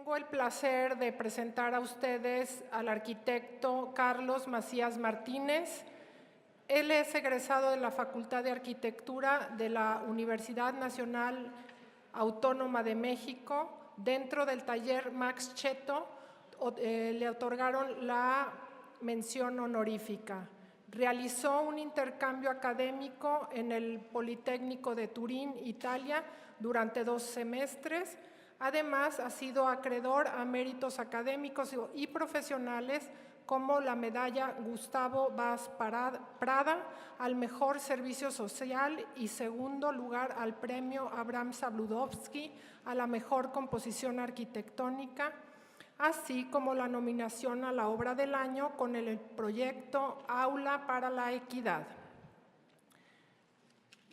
Tengo el placer de presentar a ustedes al arquitecto Carlos Macías Martínez. Él es egresado de la Facultad de Arquitectura de la Universidad Nacional Autónoma de México. Dentro del taller Max Cheto le otorgaron la mención honorífica. Realizó un intercambio académico en el Politécnico de Turín, Italia, durante 2 semestres. Además, ha sido acreedor a méritos académicos y profesionales como la medalla Gustavo Vaz Prada al mejor servicio social y segundo lugar al premio Abraham Sabludovsky a la mejor composición arquitectónica, así como la nominación a la obra del año con el proyecto Aula para la Equidad.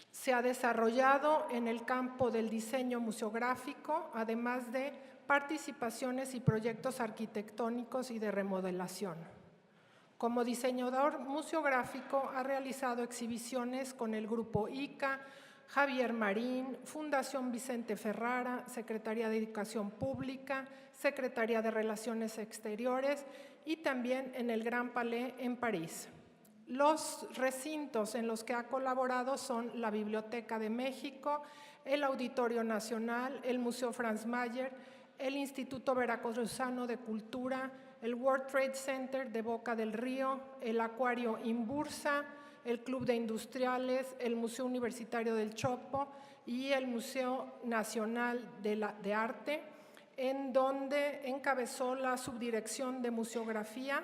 Se ha desarrollado en el campo del diseño museográfico, además de participaciones y proyectos arquitectónicos y de remodelación. Como diseñador museográfico ha realizado exhibiciones con el Grupo ICA, Javier Marín, Fundación Vicente Ferrara, Secretaría de Educación Pública, Secretaría de Relaciones Exteriores y también en el Gran Palais en París. Los recintos en los que ha colaborado son la Biblioteca de México, el Auditorio Nacional, el Museo Franz Mayer, el Instituto Veracruzano de Cultura, el World Trade Center de Boca del Río, el Acuario Imbursa, el Club de Industriales, el Museo Universitario del Chopo y el Museo Nacional de Arte, en donde encabezó la subdirección de museografía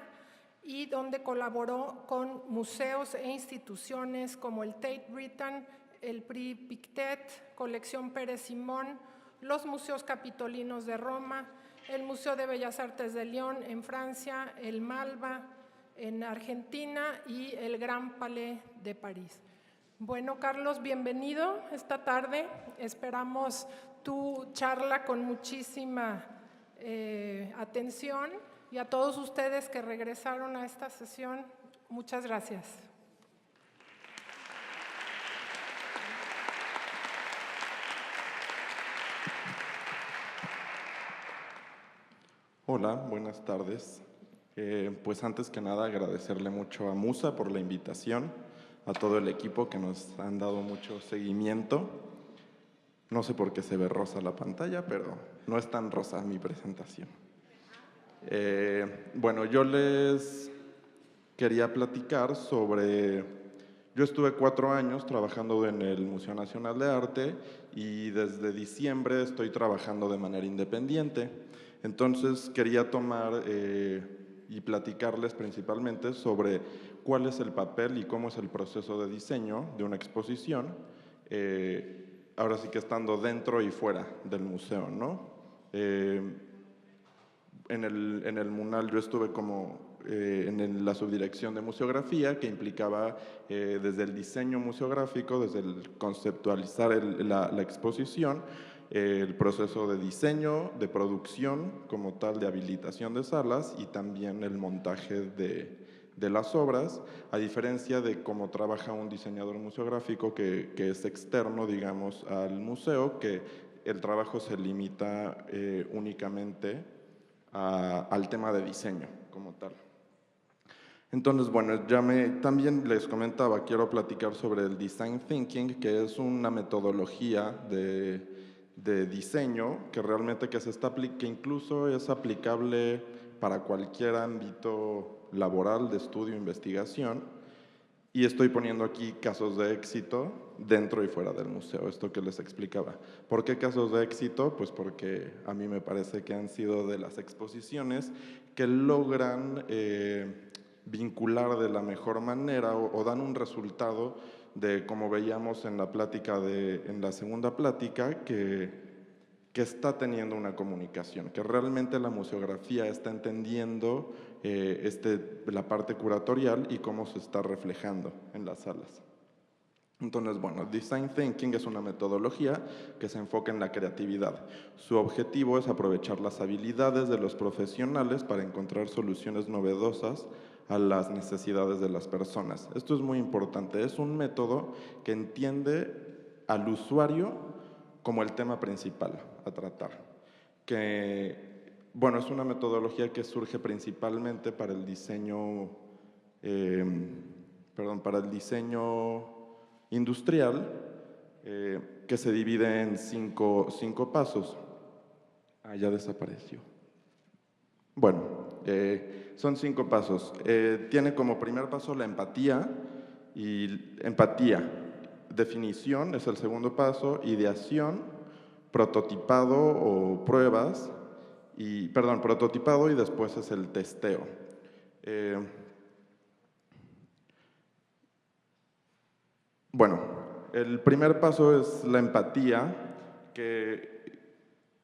y donde colaboró con museos e instituciones como el Tate Britain, el Prix Pictet, Colección Pérez Simón, los Museos Capitolinos de Roma, el Museo de Bellas Artes de Lyon en Francia, el Malva en Argentina y el Gran Palais de París. Bueno, Carlos, bienvenido esta tarde. Esperamos tu charla con muchísima atención. Y a todos ustedes que regresaron a esta sesión, muchas gracias. Hola, buenas tardes. Pues antes que nada agradecerle mucho a Musa por la invitación, a todo el equipo que nos han dado mucho seguimiento. No sé por qué se ve rosa la pantalla, pero no es tan rosa mi presentación. Bueno, yo les quería platicar sobre… Yo estuve 4 años trabajando en el Museo Nacional de Arte y desde diciembre estoy trabajando de manera independiente. Entonces quería tomar y platicarles principalmente sobre cuál es el papel y cómo es el proceso de diseño de una exposición, ahora sí que estando dentro y fuera del museo, ¿no? En el MUNAL yo estuve como en la subdirección de museografía, que implicaba desde el diseño museográfico, desde el conceptualizar la exposición, el proceso de diseño, de producción como tal, de habilitación de salas y también el montaje de las obras, a diferencia de cómo trabaja un diseñador museográfico que es externo, digamos, al museo, que el trabajo se limita únicamente al tema de diseño como tal. Entonces, bueno, también les comentaba, quiero platicar sobre el Design Thinking, que es una metodología de diseño que realmente que incluso es aplicable para cualquier ámbito laboral, de estudio, investigación. Y estoy poniendo aquí casos de éxito dentro y fuera del museo, esto que les explicaba. ¿Por qué casos de éxito? Pues porque a mí me parece que han sido de las exposiciones que logran vincular de la mejor manera o dan un resultado de, como veíamos en la plática en la segunda plática, que está teniendo una comunicación, que realmente la museografía está entendiendo la parte curatorial y cómo se está reflejando en las salas. Entonces, bueno, Design Thinking es una metodología que se enfoca en la creatividad. Su objetivo es aprovechar las habilidades de los profesionales para encontrar soluciones novedosas a las necesidades de las personas. Esto es muy importante. Es un método que entiende al usuario como el tema principal a tratar, que bueno, es una metodología que surge principalmente para el diseño, para el diseño industrial, que se divide en cinco pasos. Ah, ya desapareció. Bueno, son 5 pasos. Tiene como primer paso la empatía, definición es el segundo paso, ideación, prototipado o pruebas, prototipado y después es el testeo. Bueno, el primer paso es la empatía, que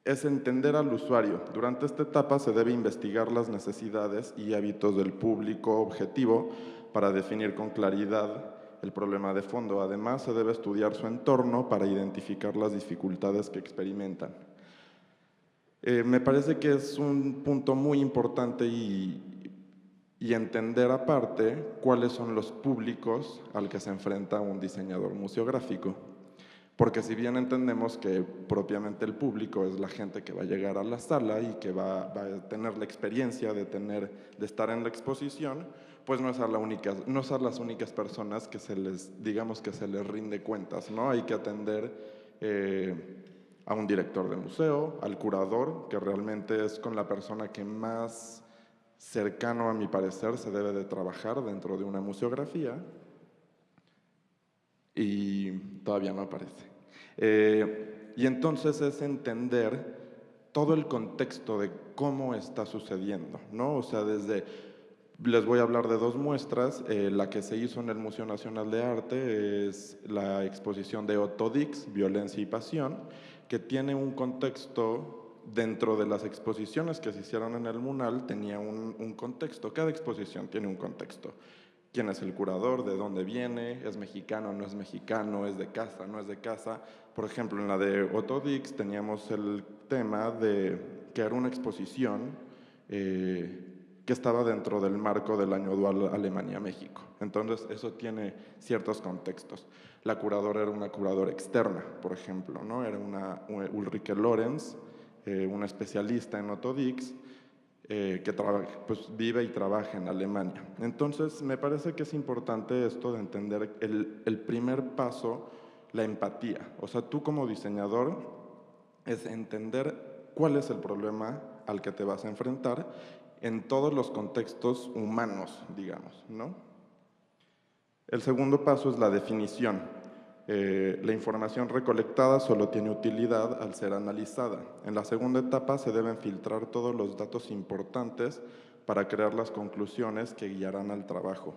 es entender al usuario. Durante esta etapa se debe investigar las necesidades y hábitos del público objetivo para definir con claridad el problema de fondo. Además, se debe estudiar su entorno para identificar las dificultades que experimentan. Me parece que es un punto muy importante y entender aparte cuáles son los públicos al que se enfrenta un diseñador museográfico. Porque si bien entendemos que propiamente el público es la gente que va a llegar a la sala y que va a tener la experiencia de estar en la exposición, pues no es a las únicas personas que digamos que se les rinde cuentas, ¿no? Hay que atender a un director de museo, al curador, que realmente es con la persona que más cercano, a mi parecer, se debe de trabajar dentro de una museografía. Y todavía no aparece. Y entonces es entender todo el contexto de cómo está sucediendo, ¿no? O sea, les voy a hablar de 2 muestras. La que se hizo en el Museo Nacional de Arte es la exposición de Otto Dix, Violencia y Pasión, que tiene un contexto dentro de las exposiciones que se hicieron en el MUNAL, tenía un contexto. Cada exposición tiene un contexto. ¿Quién es el curador? ¿De dónde viene? ¿Es mexicano? ¿No es mexicano? ¿Es de casa? ¿No es de casa? Por ejemplo, en la de Otto Dix teníamos el tema de que era una exposición que estaba dentro del marco del año dual Alemania-México. Entonces, eso tiene ciertos contextos. La curadora era una curadora externa, por ejemplo, ¿no? Era una Ulrike Lorenz, una especialista en Otto Dix, que pues vive y trabaja en Alemania. Entonces, me parece que es importante esto de entender el primer paso, la empatía. O sea, tú como diseñador es entender cuál es el problema al que te vas a enfrentar en todos los contextos humanos, digamos, ¿no? El segundo paso es la definición. La información recolectada solo tiene utilidad al ser analizada. En la segunda etapa se deben filtrar todos los datos importantes para crear las conclusiones que guiarán al trabajo.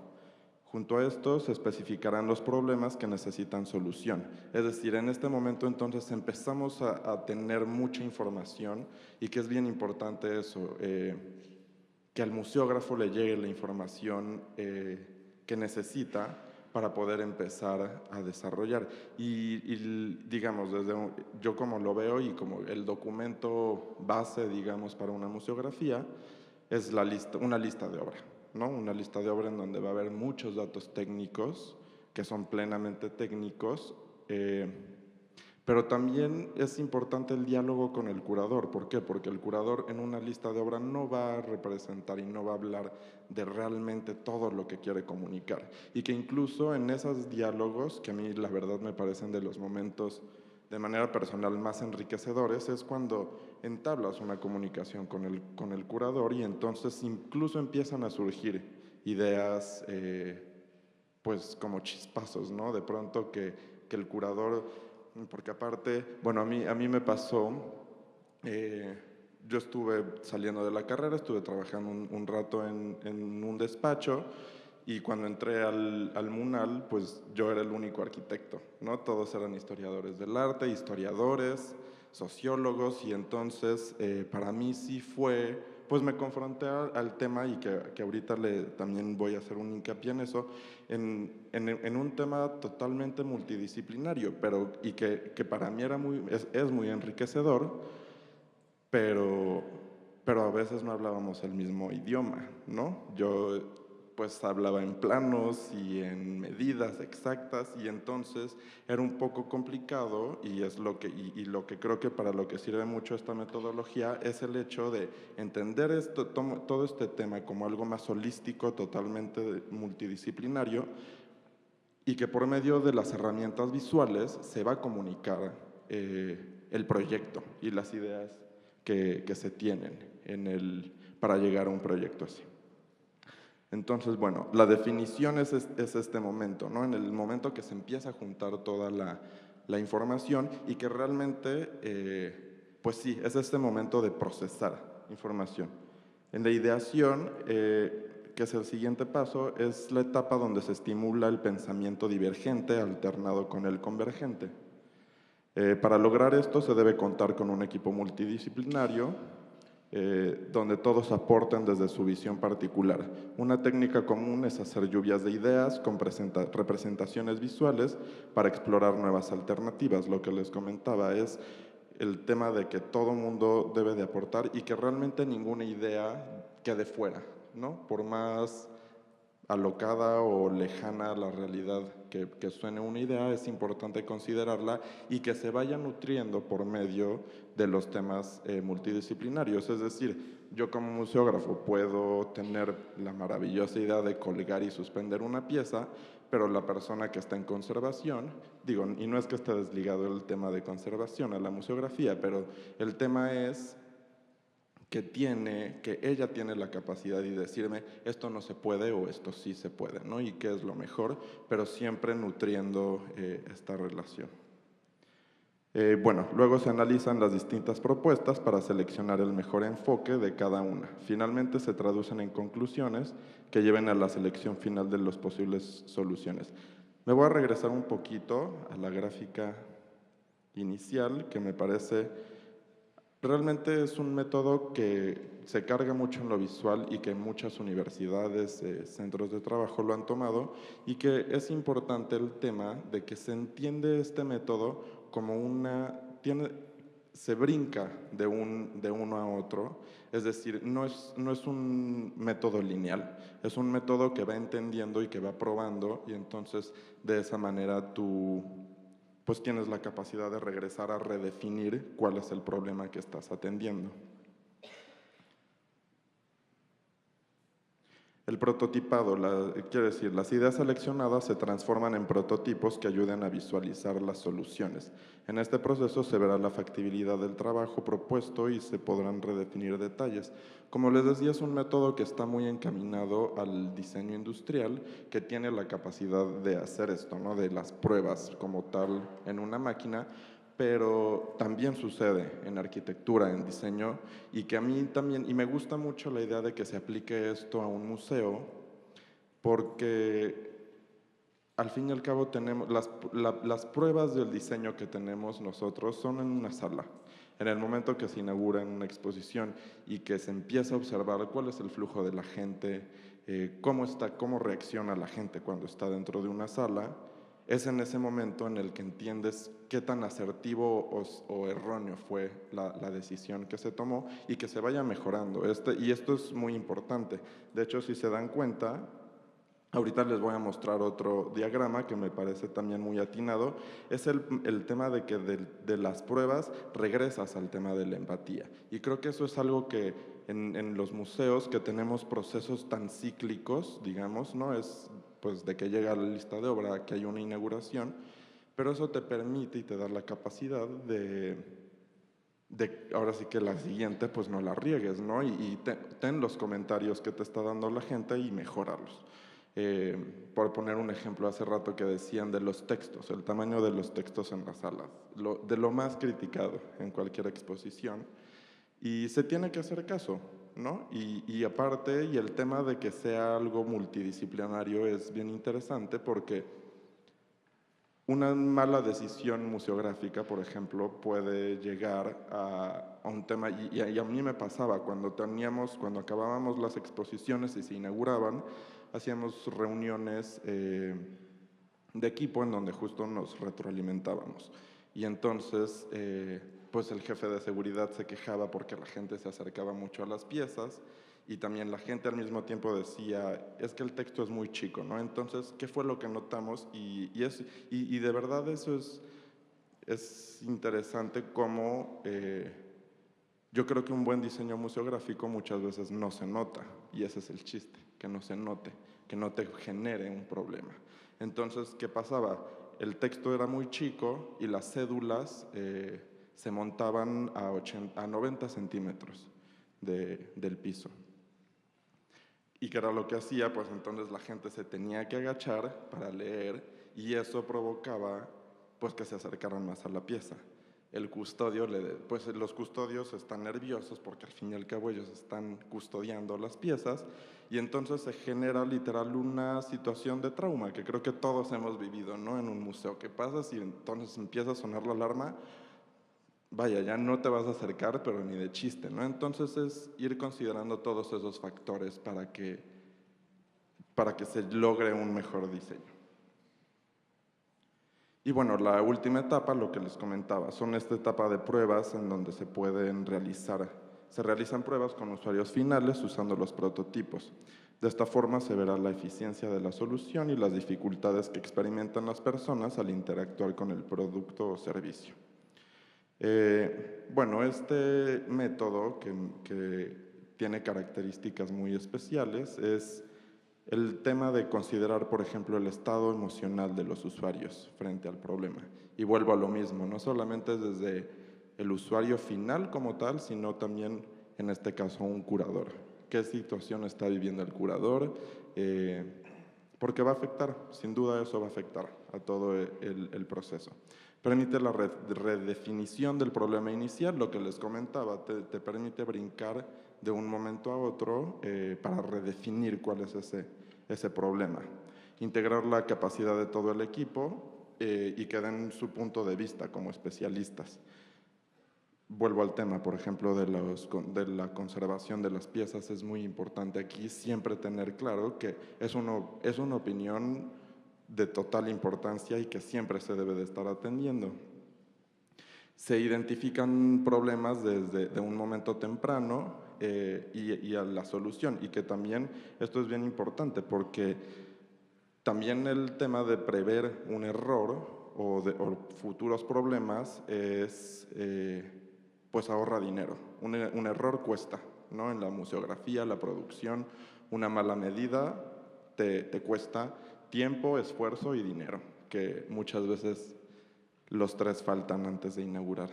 Junto a esto se especificarán los problemas que necesitan solución. Es decir, en este momento entonces empezamos a tener mucha información y que es bien importante eso, que al museógrafo le llegue la información que necesita para poder empezar a desarrollar. Y digamos, yo como lo veo y como el documento base, digamos, para una museografía, es una lista de obra, ¿no? Una lista de obra en donde va a haber muchos datos técnicos, que son plenamente técnicos, pero también es importante el diálogo con el curador. ¿Por qué? Porque el curador en una lista de obra no va a representar y no va a hablar de realmente todo lo que quiere comunicar. Y que incluso en esos diálogos, que a mí la verdad me parecen de los momentos de manera personal más enriquecedores, es cuando entablas una comunicación con el curador y entonces incluso empiezan a surgir ideas pues como chispazos, ¿no? De pronto que el curador... Porque aparte, bueno, a mí me pasó, yo estuve saliendo de la carrera, estuve trabajando un rato en un despacho y cuando entré al MUNAL, pues yo era el único arquitecto, ¿no? Todos eran historiadores del arte, historiadores, sociólogos y entonces para mí sí fue, pues me confronté al tema y que ahorita también voy a hacer un hincapié en eso, en un tema totalmente multidisciplinario, y que para mí es muy enriquecedor, pero a veces no hablábamos el mismo idioma, ¿no? Yo pues hablaba en planos y en medidas exactas, y entonces era un poco complicado, y es lo que, lo que creo que para lo que sirve mucho esta metodología es el hecho de entender todo este tema como algo más holístico, totalmente multidisciplinario, y que por medio de las herramientas visuales se va a comunicar el proyecto y las ideas que se tienen para llegar a un proyecto así. Entonces, bueno, la definición es este momento, ¿no? En el momento que se empieza a juntar toda la información y que realmente, pues sí, es este momento de procesar información. En la ideación, que es el siguiente paso, es la etapa donde se estimula el pensamiento divergente alternado con el convergente. Para lograr esto se debe contar con un equipo multidisciplinario donde todos aporten desde su visión particular. Una técnica común es hacer lluvias de ideas con representaciones visuales para explorar nuevas alternativas. Lo que les comentaba es el tema de que todo mundo debe de aportar y que realmente ninguna idea quede fuera, ¿no? Por más alocada o lejana a la realidad que suene una idea, es importante considerarla y que se vaya nutriendo por medio de los temas multidisciplinarios. Es decir, yo como museógrafo puedo tener la maravillosa idea de colgar y suspender una pieza, pero la persona que está en conservación, digo, y no es que esté desligado el tema de conservación a la museografía, pero el tema es que ella tiene la capacidad de decirme esto no se puede o esto sí se puede, ¿no? Y qué es lo mejor, pero siempre nutriendo esta relación. Bueno, luego se analizan las distintas propuestas para seleccionar el mejor enfoque de cada una. Finalmente se traducen en conclusiones que lleven a la selección final de las posibles soluciones. Me voy a regresar un poquito a la gráfica inicial, que me parece realmente es un método que se carga mucho en lo visual y que muchas universidades, centros de trabajo lo han tomado, y que es importante el tema de que se entiende este método como se brinca de uno a otro, es decir, no es un método lineal, es un método que va entendiendo y que va probando, y entonces de esa manera tú pues tienes la capacidad de regresar a redefinir cuál es el problema que estás atendiendo. El prototipado, quiere decir, las ideas seleccionadas se transforman en prototipos que ayuden a visualizar las soluciones. En este proceso se verá la factibilidad del trabajo propuesto y se podrán redefinir detalles. Como les decía, es un método que está muy encaminado al diseño industrial, que tiene la capacidad de hacer esto, ¿no? De las pruebas como tal en una máquina, pero también sucede en arquitectura, en diseño, y que a mí también, y me gusta mucho la idea de que se aplique esto a un museo, porque al fin y al cabo tenemos las pruebas del diseño que tenemos nosotros son en una sala. En el momento que se inaugura una exposición y que se empieza a observar cuál es el flujo de la gente, cómo reacciona la gente cuando está dentro de una sala, es en ese momento en el que entiendes qué tan asertivo o erróneo fue la decisión que se tomó y que se vaya mejorando. Y esto es muy importante. De hecho, si se dan cuenta, ahorita les voy a mostrar otro diagrama que me parece también muy atinado. Es el tema de que de las pruebas regresas al tema de la empatía. Y creo que eso es algo que en los museos, que tenemos procesos tan cíclicos, digamos, ¿no? Es pues de que llega la lista de obra a que hay una inauguración, pero eso te permite y te da la capacidad de ahora sí que la siguiente pues no la riegues, ¿no? Y ten los comentarios que te está dando la gente y mejorarlos. Por poner un ejemplo, hace rato que decían de los textos, el tamaño de los textos en las salas, de lo más criticado en cualquier exposición, y se tiene que hacer caso, ¿no? Y aparte, y el tema de que sea algo multidisciplinario es bien interesante porque una mala decisión museográfica, por ejemplo, puede llegar a un tema, y a mí me pasaba, cuando acabábamos las exposiciones y se inauguraban, hacíamos reuniones de equipo en donde justo nos retroalimentábamos. Y entonces, pues el jefe de seguridad se quejaba porque la gente se acercaba mucho a las piezas y también la gente al mismo tiempo decía, es que el texto es muy chico, ¿no? Entonces, ¿qué fue lo que notamos? Y de verdad eso es interesante cómo yo creo que un buen diseño museográfico muchas veces no se nota, y ese es el chiste, que no se note, que no te genere un problema. Entonces, ¿qué pasaba? El texto era muy chico y las cédulas se montaban a 90 centímetros del piso. ¿Y qué era lo que hacía? Pues entonces la gente se tenía que agachar para leer y eso provocaba pues que se acercaran más a la pieza. El custodio, pues los custodios están nerviosos porque al fin y al cabo ellos están custodiando las piezas y entonces se genera literal una situación de trauma que creo que todos hemos vivido, ¿no? En un museo. ¿Qué pasa si entonces empieza a sonar la alarma? Vaya, ya no te vas a acercar, pero ni de chiste, ¿no? Entonces es ir considerando todos esos factores para que se logre un mejor diseño. Y bueno, la última etapa, lo que les comentaba, son esta etapa de pruebas en donde se realizan pruebas con usuarios finales usando los prototipos. De esta forma se verá la eficiencia de la solución y las dificultades que experimentan las personas al interactuar con el producto o servicio. Bueno, este método que tiene características muy especiales es el tema de considerar, por ejemplo, el estado emocional de los usuarios frente al problema. Y vuelvo a lo mismo, no solamente es desde el usuario final como tal, sino también, en este caso, un curador. ¿Qué situación está viviendo el curador? Porque va a afectar, sin duda eso va a afectar a todo el proceso. Permite la redefinición del problema inicial, lo que les comentaba, te permite brincar de un momento a otro para redefinir cuál es ese problema. Integrar la capacidad de todo el equipo y que den su punto de vista como especialistas. Vuelvo al tema, por ejemplo, de la conservación de las piezas. Es muy importante aquí siempre tener claro que es una opinión de total importancia y que siempre se debe de estar atendiendo. Se identifican problemas desde un momento temprano y a la solución, y que también esto es bien importante porque también el tema de prever un error o futuros problemas pues ahorra dinero. Un error cuesta, ¿no? En la museografía, la producción, una mala medida te cuesta tiempo, esfuerzo y dinero, que muchas veces los tres faltan antes de inaugurar.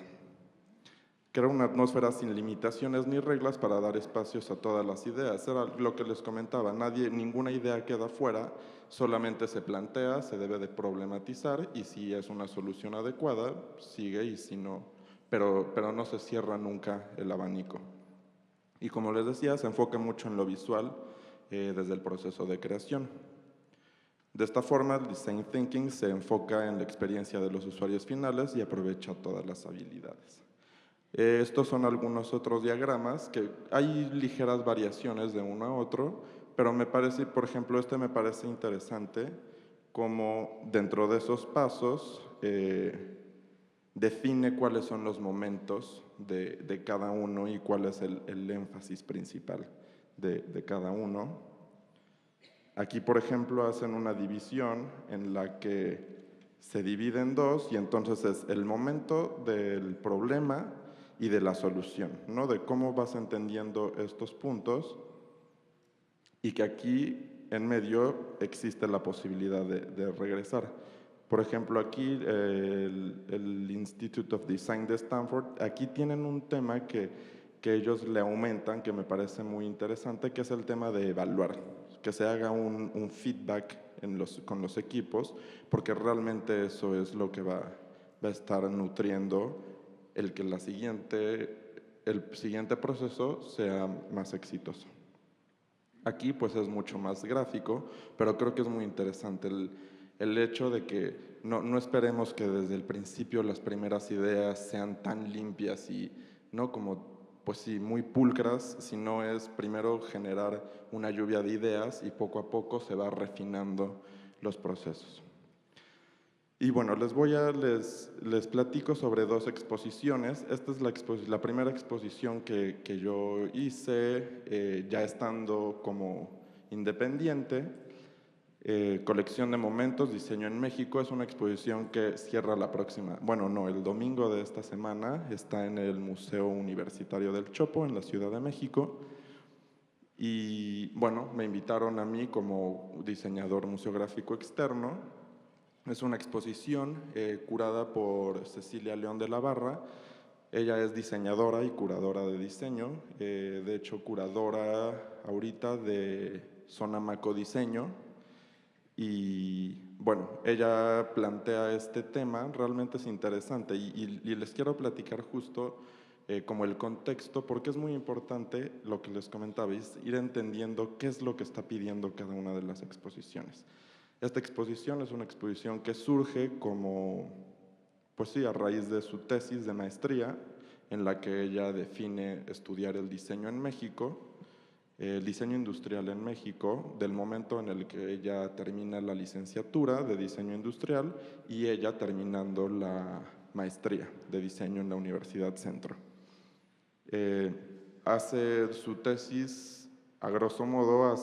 Crear una atmósfera sin limitaciones ni reglas para dar espacios a todas las ideas. Era lo que les comentaba, ninguna idea queda fuera, solamente se plantea, se debe de problematizar y si es una solución adecuada, sigue y si no, pero no se cierra nunca el abanico. Y como les decía, se enfoca mucho en lo visual desde el proceso de creación. De esta forma, el Design Thinking se enfoca en la experiencia de los usuarios finales y aprovecha todas las habilidades. Estos son algunos otros diagramas que hay ligeras variaciones de uno a otro, pero me parece, por ejemplo, este me parece interesante como dentro de esos pasos define cuáles son los momentos de cada uno y cuál es el énfasis principal de cada uno. Aquí, por ejemplo, hacen una división en la que se divide en dos y entonces es el momento del problema y de la solución, ¿no? De cómo vas entendiendo estos puntos y que aquí en medio existe la posibilidad de regresar. Por ejemplo, aquí el Institute of Design de Stanford, aquí tienen un tema que ellos le aumentan, que me parece muy interesante, que es el tema de evaluar, que se haga un feedback con los equipos, porque realmente eso es lo que va a estar nutriendo el que el siguiente proceso sea más exitoso. Aquí pues es mucho más gráfico, pero creo que es muy interesante el hecho de que no esperemos que desde el principio las primeras ideas sean tan limpias y no como pues sí, muy pulcras, sino es primero generar una lluvia de ideas y poco a poco se va refinando los procesos. Y bueno, les platico sobre dos exposiciones. Esta es la primera exposición que yo hice ya estando como independiente. Colección de momentos, diseño en México. Es una exposición que cierra el domingo de esta semana. Está en el Museo Universitario del Chopo, en la Ciudad de México. Y bueno, me invitaron a mí como diseñador museográfico externo. Es una exposición curada por Cecilia León de la Barra. Ella es diseñadora y curadora de diseño, de hecho curadora ahorita de Sonamaco Diseño. Y bueno, ella plantea este tema, realmente es interesante y les quiero platicar justo como el contexto, porque es muy importante lo que les comentabais, ir entendiendo qué es lo que está pidiendo cada una de las exposiciones. Esta exposición es una exposición que surge como, pues sí, a raíz de su tesis de maestría, en la que ella define estudiar el diseño en México, el diseño industrial en México, del momento en el que ella termina la licenciatura de diseño industrial y ella terminando la maestría de diseño en la Universidad Centro. Hace su tesis, a grosso modo,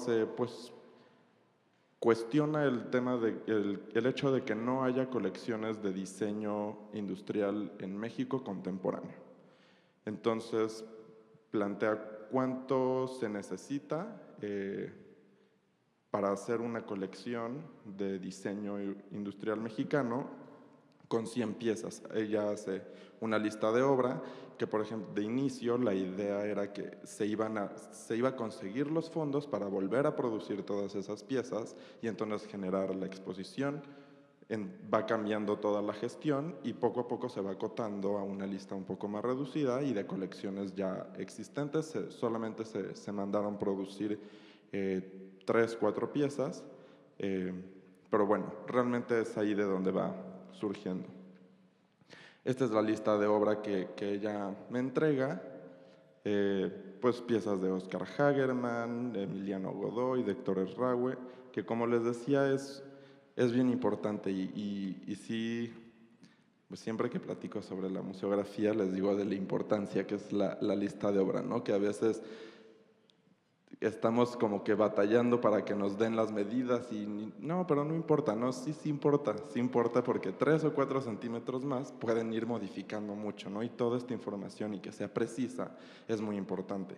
cuestiona el tema el hecho de que no haya colecciones de diseño industrial en México contemporáneo. Entonces, plantea cuánto se necesita para hacer una colección de diseño industrial mexicano con 100 piezas. Ella hace una lista de obra que, por ejemplo, de inicio la idea era que se iba a conseguir los fondos para volver a producir todas esas piezas y entonces generar la exposición. Va cambiando toda la gestión y poco a poco se va acotando a una lista un poco más reducida y de colecciones ya existentes. Solamente se mandaron producir 3, 4 piezas, pero bueno, realmente es ahí de donde va surgiendo. Esta es la lista de obra que ella me entrega, pues piezas de Oscar Hagerman, de Emiliano Godoy, de Héctor Esraue, que como les decía es bien importante y sí, pues siempre que platico sobre la museografía les digo de la importancia que es la lista de obra, ¿no? Que a veces estamos como que batallando para que nos den las medidas y no, pero no importa, no, sí importa porque 3 o 4 centímetros más pueden ir modificando mucho, ¿no? Y toda esta información y que sea precisa es muy importante.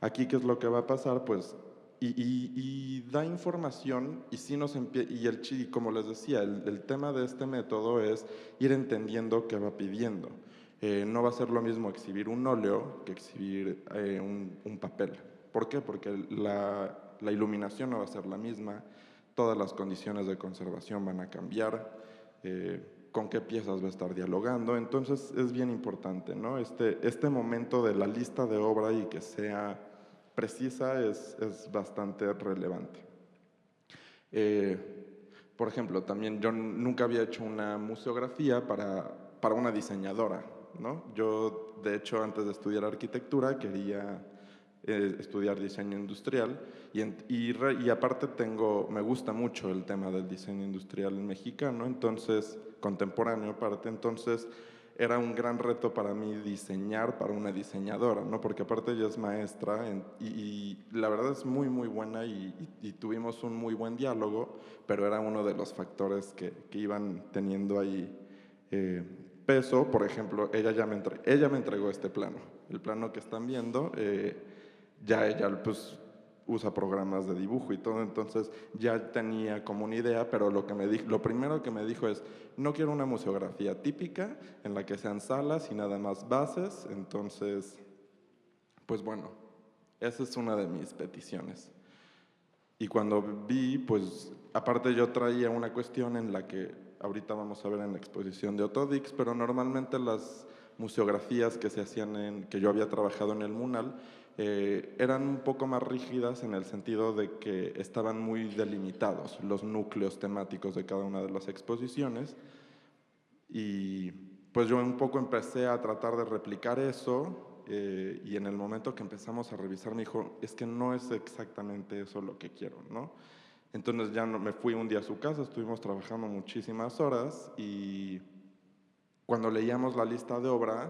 Aquí, ¿qué es lo que va a pasar? Pues y da información y sí y como les decía, el tema de este método es ir entendiendo qué va pidiendo. No va a ser lo mismo exhibir un óleo que exhibir un papel. ¿Por qué? Porque la iluminación no va a ser la misma, todas las condiciones de conservación van a cambiar, con qué piezas va a estar dialogando, entonces es bien importante, ¿no? Este momento de la lista de obra y que sea precisa es bastante relevante. Por ejemplo, también yo nunca había hecho una museografía para una diseñadora, ¿no? Yo, de hecho, antes de estudiar arquitectura quería estudiar diseño industrial y aparte me gusta mucho el tema del diseño industrial mexicano, entonces, contemporáneo aparte, entonces era un gran reto para mí diseñar para una diseñadora, ¿no? Porque aparte ella es maestra y la verdad es muy, muy buena y tuvimos un muy buen diálogo, pero era uno de los factores que iban teniendo ahí peso. Por ejemplo, ella me entregó este plano, el plano que están viendo, ya ella pues usa programas de dibujo y todo, entonces ya tenía como una idea, pero lo primero que me dijo es, no quiero una museografía típica en la que sean salas y nada más bases, entonces, pues bueno, esa es una de mis peticiones. Y cuando vi, pues aparte yo traía una cuestión en la que ahorita vamos a ver en la exposición de Otodix, pero normalmente las museografías que se hacían que yo había trabajado en el MUNAL eran un poco más rígidas en el sentido de que estaban muy delimitados los núcleos temáticos de cada una de las exposiciones y pues yo un poco empecé a tratar de replicar eso y en el momento que empezamos a revisar me dijo, es que no es exactamente eso lo que quiero, ¿no? Entonces ya me fui un día a su casa, estuvimos trabajando muchísimas horas y cuando leíamos la lista de obra,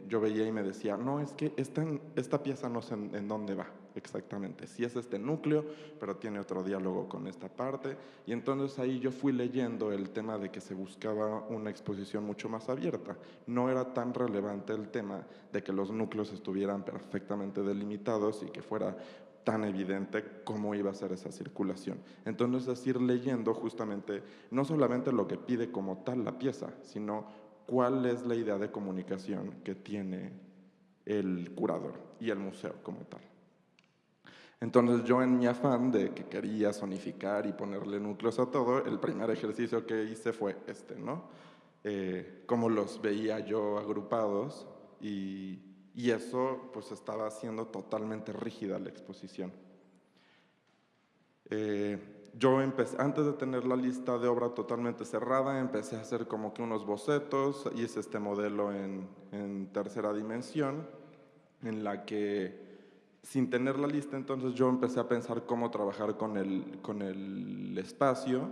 yo veía y me decía, no, es que esta pieza no sé en dónde va exactamente. Sí es este núcleo, pero tiene otro diálogo con esta parte. Y entonces ahí yo fui leyendo el tema de que se buscaba una exposición mucho más abierta. No era tan relevante el tema de que los núcleos estuvieran perfectamente delimitados y que fuera tan evidente cómo iba a ser esa circulación. Entonces es ir leyendo justamente no solamente lo que pide como tal la pieza, sino cuál es la idea de comunicación que tiene el curador y el museo como tal. Entonces yo en mi afán de que quería zonificar y ponerle núcleos a todo, el primer ejercicio que hice fue ¿no? Cómo los veía yo agrupados y eso pues estaba haciendo totalmente rígida la exposición. Yo empecé, antes de tener la lista de obra totalmente cerrada, empecé a hacer como que unos bocetos, hice este modelo en tercera dimensión, en la que sin tener la lista entonces yo empecé a pensar cómo trabajar con el espacio,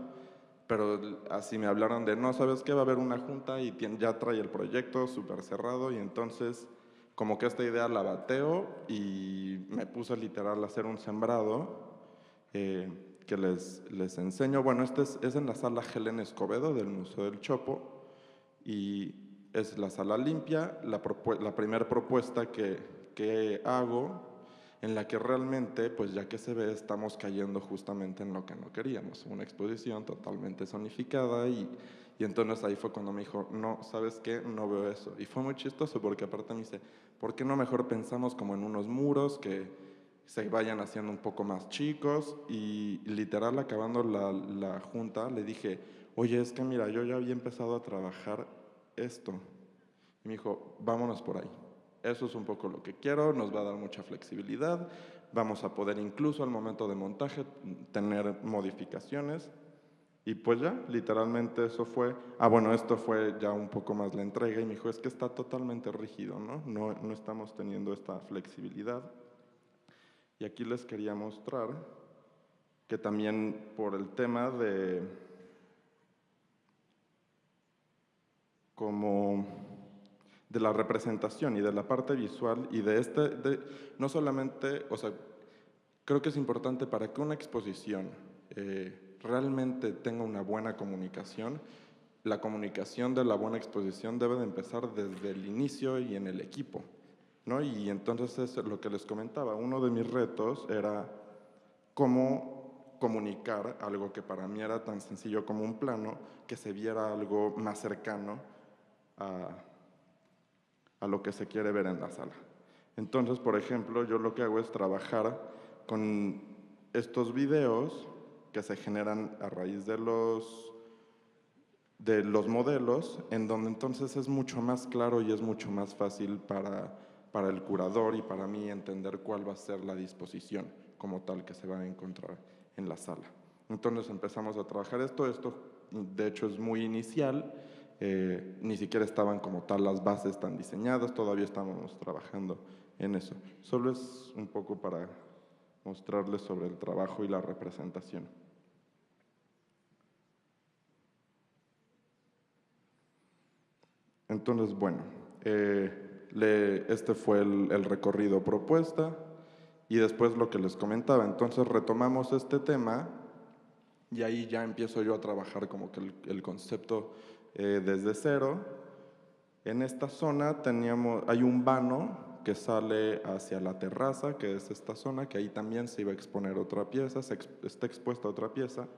pero así me hablaron de, no, ¿sabes qué? Va a haber una junta y ya trae el proyecto súper cerrado y entonces como que esta idea la bateo y me puse literal a hacer un sembrado que les enseño. Bueno, este es en la sala Helen Escobedo del Museo del Chopo y es la sala limpia, la primera propuesta que hago en la que realmente, pues ya que se ve, estamos cayendo justamente en lo que no queríamos, una exposición totalmente zonificada y entonces ahí fue cuando me dijo, no, ¿sabes qué? No veo eso. Y fue muy chistoso porque aparte me dice, ¿por qué no mejor pensamos como en unos muros que se vayan haciendo un poco más chicos? Y literal acabando la junta le dije, oye, es que mira, yo ya había empezado a trabajar esto. Y me dijo, vámonos por ahí. Eso es un poco lo que quiero, nos va a dar mucha flexibilidad, vamos a poder incluso al momento de montaje tener modificaciones. Y pues ya, literalmente eso fue, bueno, esto fue ya un poco más la entrega y me dijo, es que está totalmente rígido, ¿no? No estamos teniendo esta flexibilidad. Y aquí les quería mostrar que también por el tema de como de la representación y de la parte visual y no solamente, o sea, creo que es importante para que una exposición realmente tenga una buena comunicación, la comunicación de la buena exposición debe de empezar desde el inicio y en el equipo, ¿no? Y entonces es lo que les comentaba, uno de mis retos era cómo comunicar algo que para mí era tan sencillo como un plano, que se viera algo más cercano a lo que se quiere ver en la sala. Entonces, por ejemplo, yo lo que hago es trabajar con estos videos que se generan a raíz de los modelos, en donde entonces es mucho más claro y es mucho más fácil para el curador y para mí entender cuál va a ser la disposición como tal que se va a encontrar en la sala. Entonces empezamos a trabajar esto de hecho es muy inicial, ni siquiera estaban como tal las bases tan diseñadas, todavía estábamos trabajando en eso. Solo es un poco para mostrarles sobre el trabajo y la representación. Entonces, bueno, este fue el recorrido propuesta y después lo que les comentaba. Entonces retomamos este tema y ahí ya empiezo yo a trabajar como que el concepto desde cero. En esta zona hay un vano que sale hacia la terraza, que es esta zona, que ahí también se iba a exponer otra pieza, está expuesta otra pieza.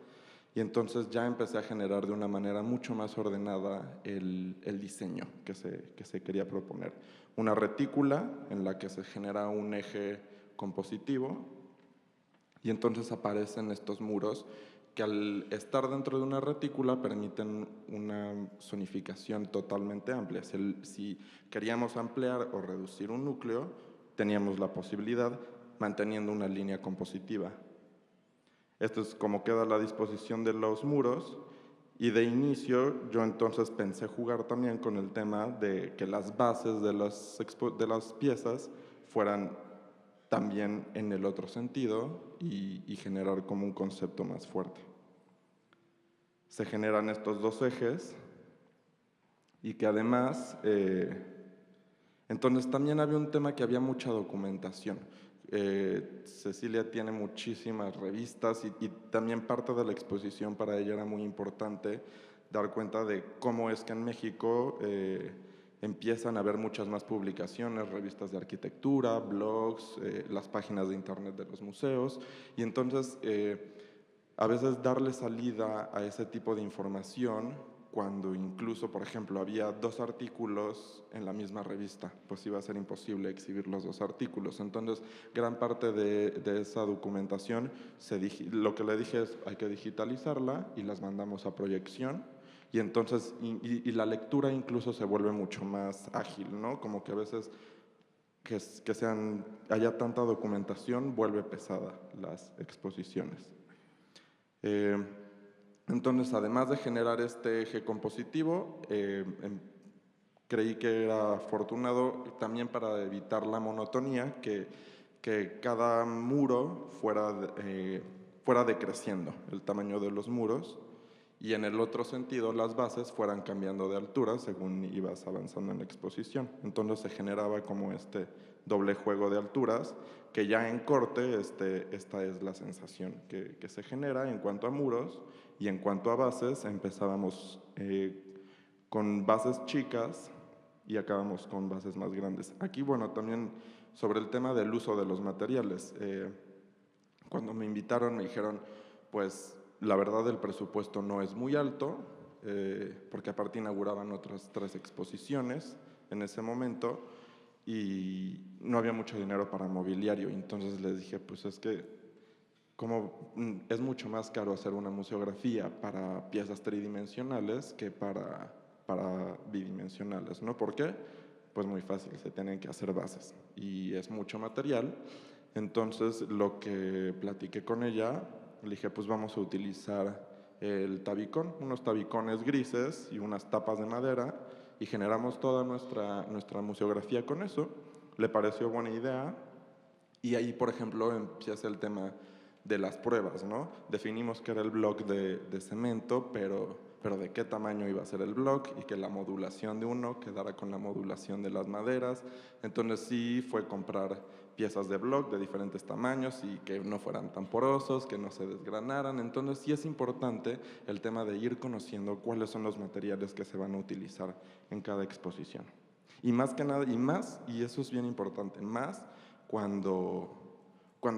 Y entonces ya empecé a generar de una manera mucho más ordenada el diseño que se quería proponer. Una retícula en la que se genera un eje compositivo y entonces aparecen estos muros que al estar dentro de una retícula permiten una zonificación totalmente amplia. Si queríamos ampliar o reducir un núcleo, teníamos la posibilidad manteniendo una línea compositiva. Esto es como queda la disposición de los muros y de inicio yo entonces pensé jugar también con el tema de que las bases de las piezas fueran también en el otro sentido y generar como un concepto más fuerte. Se generan estos dos ejes y que además, entonces también había un tema que había mucha documentación. Cecilia tiene muchísimas revistas y también parte de la exposición para ella era muy importante dar cuenta de cómo es que en México empiezan a haber muchas más publicaciones, revistas de arquitectura, blogs, las páginas de internet de los museos, y entonces a veces darle salida a ese tipo de información cuando incluso, por ejemplo, había 2 artículos en la misma revista, pues iba a ser imposible exhibir los 2 artículos. Entonces, gran parte de esa documentación, lo que le dije es, hay que digitalizarla y las mandamos a proyección. Y entonces, y la lectura incluso se vuelve mucho más ágil, ¿no? Como que a veces haya tanta documentación, vuelve pesada las exposiciones. Entonces, además de generar este eje compositivo, creí que era afortunado también para evitar la monotonía, que cada muro fuera decreciendo el tamaño de los muros, y en el otro sentido las bases fueran cambiando de altura según ibas avanzando en la exposición. Entonces se generaba como este doble juego de alturas, que ya en corte esta es la sensación que se genera en cuanto a muros, y en cuanto a bases empezábamos con bases chicas y acabamos con bases más grandes. Aquí, bueno, también sobre el tema del uso de los materiales. Cuando me invitaron me dijeron, pues la verdad el presupuesto no es muy alto, porque aparte inauguraban otras 3 exposiciones en ese momento y no había mucho dinero para mobiliario. Entonces les dije, pues es que como es mucho más caro hacer una museografía para piezas tridimensionales que para bidimensionales, ¿no? ¿Por qué? Pues muy fácil, se tienen que hacer bases y es mucho material. Entonces lo que platiqué con ella, le dije, pues vamos a utilizar el tabicón, unos tabicones grises y unas tapas de madera, y generamos toda nuestra museografía con eso. Le pareció buena idea y ahí, por ejemplo, empieza el tema de las pruebas, ¿no? Definimos que era el block de cemento, pero de qué tamaño iba a ser el block y que la modulación de uno quedara con la modulación de las maderas. Entonces sí fue comprar piezas de block de diferentes tamaños y que no fueran tan porosos, que no se desgranaran. Entonces sí es importante el tema de ir conociendo cuáles son los materiales que se van a utilizar en cada exposición. Y más que nada, y eso es bien importante, más cuando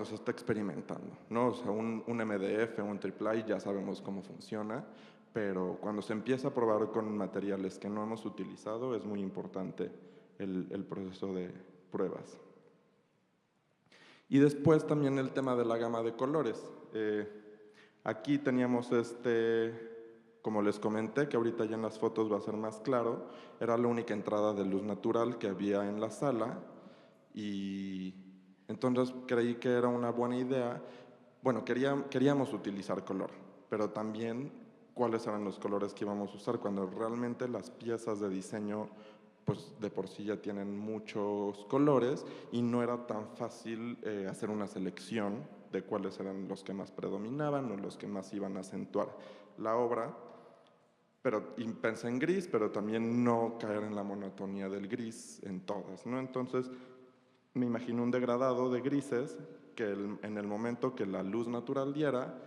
se está experimentando, ¿no? O sea, un MDF, un AAA, ya sabemos cómo funciona, pero cuando se empieza a probar con materiales que no hemos utilizado, es muy importante el proceso de pruebas. Y después también el tema de la gama de colores. Aquí teníamos como les comenté, que ahorita ya en las fotos va a ser más claro, era la única entrada de luz natural que había en la sala, y entonces creí que era una buena idea. Bueno, queríamos utilizar color, pero también cuáles eran los colores que íbamos a usar cuando realmente las piezas de diseño pues de por sí ya tienen muchos colores y no era tan fácil hacer una selección de cuáles eran los que más predominaban o los que más iban a acentuar la obra. Y pensé en gris, pero también no caer en la monotonía del gris en todas, ¿no? Entonces me imagino un degradado de grises que en el momento que la luz natural diera,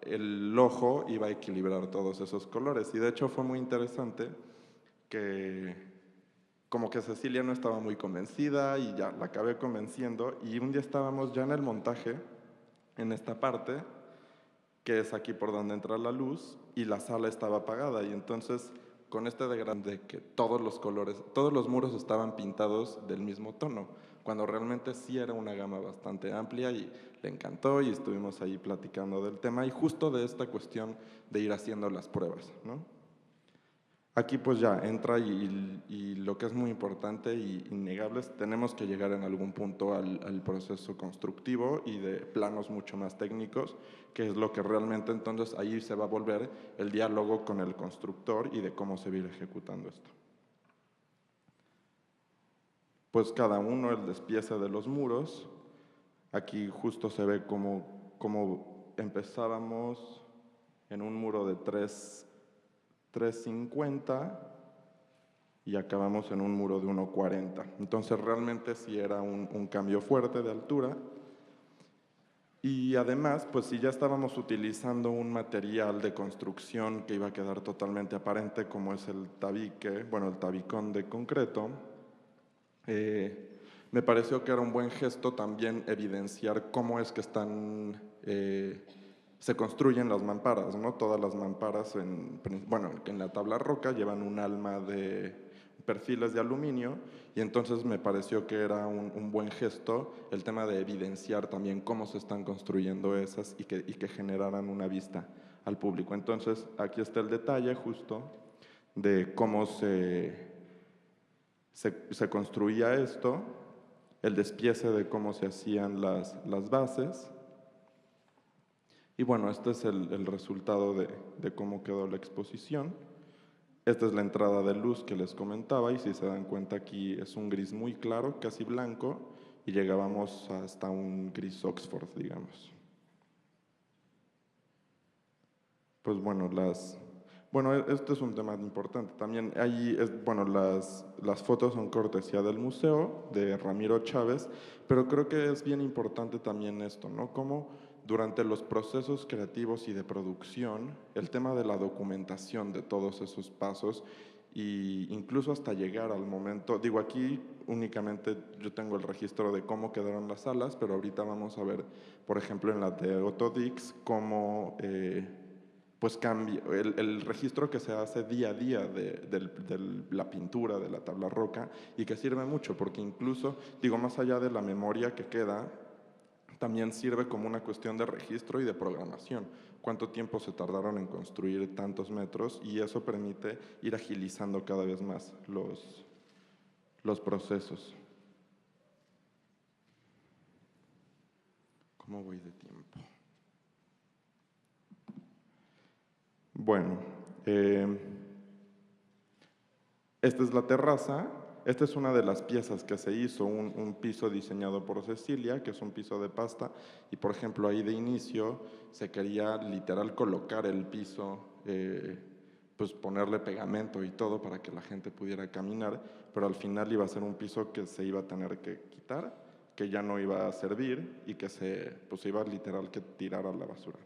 el ojo iba a equilibrar todos esos colores. Y de hecho fue muy interesante que como que Cecilia no estaba muy convencida y ya la acabé convenciendo, y un día estábamos ya en el montaje, en esta parte, que es aquí por donde entra la luz, y la sala estaba apagada, y entonces con de que todos los colores, todos los muros estaban pintados del mismo tono, cuando realmente sí era una gama bastante amplia, y le encantó y estuvimos ahí platicando del tema y justo de esta cuestión de ir haciendo las pruebas, ¿no? Aquí pues ya entra y lo que es muy importante e innegable es tenemos que llegar en algún punto al proceso constructivo y de planos mucho más técnicos, que es lo que realmente entonces ahí se va a volver el diálogo con el constructor y de cómo se va a ir ejecutando esto. Pues cada uno, el despiece de los muros, Aquí justo se ve cómo empezábamos en un muro de 3.50 y acabamos en un muro de 1.40. Entonces realmente sí era un cambio fuerte de altura. Y además, pues si ya estábamos utilizando un material de construcción que iba a quedar totalmente aparente, como es el tabique, bueno, el tabicón de concreto, me pareció que era un buen gesto también evidenciar cómo es que se construyen las mamparas, ¿no? Todas las mamparas, en la tabla roca llevan un alma de perfiles de aluminio, y entonces me pareció que era un buen gesto el tema de evidenciar también cómo se están construyendo esas y que generaran una vista al público. Entonces aquí está el detalle justo de cómo se construía esto, el despiece de cómo se hacían las bases. Y bueno, este es el resultado de cómo quedó la exposición. Esta es la entrada de luz que les comentaba, y si se dan cuenta aquí es un gris muy claro, casi blanco, y llegábamos hasta un gris Oxford, digamos. Pues bueno, este es un tema importante. También las fotos son cortesía del museo, de Ramiro Chávez, pero creo que es bien importante también esto, ¿no? Cómo durante los procesos creativos y de producción, el tema de la documentación de todos esos pasos, e incluso hasta llegar al momento, digo, aquí únicamente yo tengo el registro de cómo quedaron las salas, pero ahorita vamos a ver, por ejemplo, en la de Otto Dix, cómo pues cambia el registro que se hace día a día de la pintura, de la tabla roca, y que sirve mucho, porque incluso, digo, más allá de la memoria que queda, también sirve como una cuestión de registro y de programación. Cuánto tiempo se tardaron en construir tantos metros, y eso permite ir agilizando cada vez más los procesos. ¿Cómo voy de tiempo? Bueno, esta es la terraza. Esta es una de las piezas que se hizo, un piso diseñado por Cecilia, que es un piso de pasta, y por ejemplo ahí de inicio se quería literal colocar el piso, pues ponerle pegamento y todo para que la gente pudiera caminar, pero al final iba a ser un piso que se iba a tener que quitar, que ya no iba a servir y que se iba literal que tirar a la basura.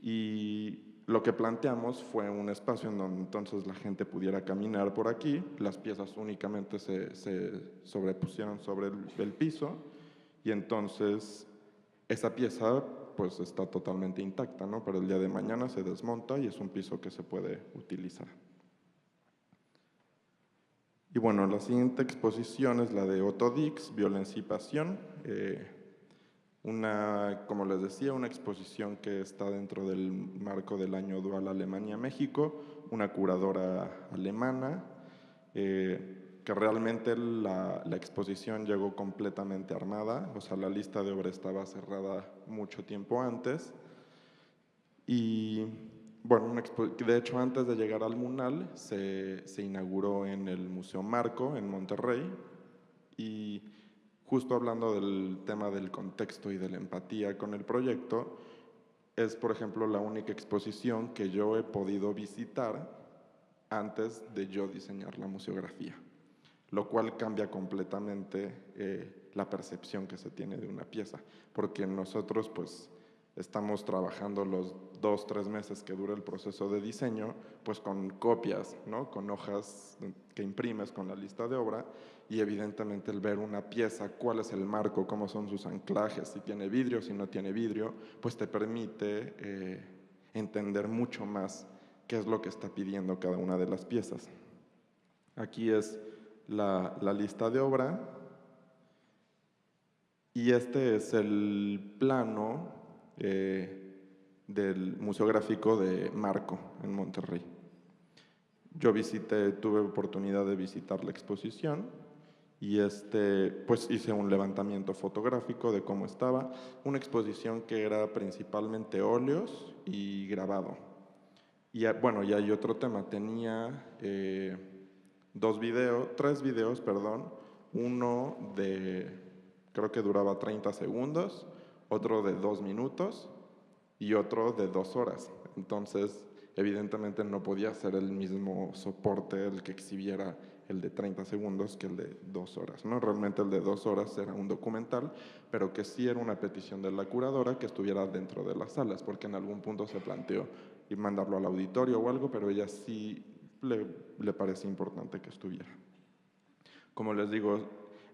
Y lo que planteamos fue un espacio en donde entonces la gente pudiera caminar por aquí, las piezas únicamente se sobrepusieron sobre el piso, y entonces esa pieza pues está totalmente intacta, ¿no? Pero el día de mañana se desmonta y es un piso que se puede utilizar. Y bueno, la siguiente exposición es la de Otto Dix, Violencia y Pasión. Como les decía, una exposición que está dentro del marco del Año Dual Alemania-México, una curadora alemana, que realmente la exposición llegó completamente armada, o sea, la lista de obra estaba cerrada mucho tiempo antes. Y bueno, de hecho antes de llegar al MUNAL se inauguró en el Museo Marco en Monterrey, y justo hablando del tema del contexto y de la empatía con el proyecto, es por ejemplo la única exposición que yo he podido visitar antes de yo diseñar la museografía, lo cual cambia completamente la percepción que se tiene de una pieza, porque nosotros pues estamos trabajando los 2-3 meses que dura el proceso de diseño, pues con copias, ¿no? Con hojas que imprimes con la lista de obra, y evidentemente el ver una pieza, cuál es el marco, cómo son sus anclajes, si tiene vidrio, si no tiene vidrio, pues te permite entender mucho más qué es lo que está pidiendo cada una de las piezas. Aquí es la lista de obra, y este es el plano del Museográfico de Marco en Monterrey. Yo tuve oportunidad de visitar la exposición, y pues hice un levantamiento fotográfico de cómo estaba. Una exposición que era principalmente óleos y grabado. Y bueno, y hay otro tema, tenía 3 videos, uno de creo que duraba 30 segundos, otro de 2 minutos y otro de 2 horas. Entonces, evidentemente no podía ser el mismo soporte el que exhibiera el de 30 segundos que el de 2 horas, ¿no? Realmente el de 2 horas era un documental, pero que sí era una petición de la curadora que estuviera dentro de las salas, porque en algún punto se planteó y mandarlo al auditorio o algo, pero ella sí le parecía importante que estuviera. Como les digo,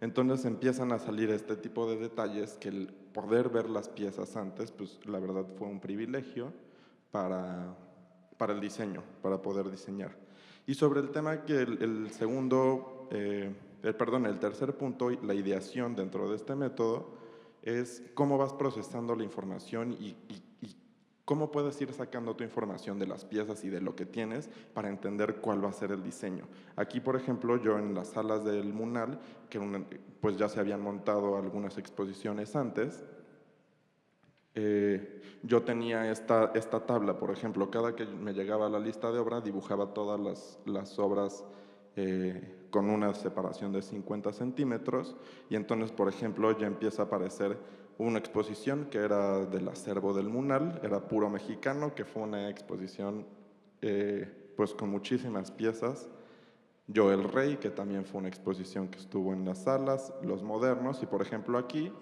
entonces empiezan a salir este tipo de detalles que el poder ver las piezas antes, pues la verdad fue un privilegio para el diseño, para poder diseñar. Y sobre el tema que el tercer punto, la ideación dentro de este método, es cómo vas procesando la información y cómo puedes ir sacando tu información de las piezas y de lo que tienes para entender cuál va a ser el diseño. Aquí, por ejemplo, yo en las salas del MUNAL, pues ya se habían montado algunas exposiciones antes, yo tenía esta tabla, por ejemplo, cada que me llegaba la lista de obra, dibujaba todas las obras con una separación de 50 centímetros, y entonces, por ejemplo, ya empieza a aparecer una exposición que era del acervo del MUNAL, era puro mexicano, que fue una exposición pues con muchísimas piezas. Yo el Rey, que también fue una exposición que estuvo en las salas, los modernos, y por ejemplo aquí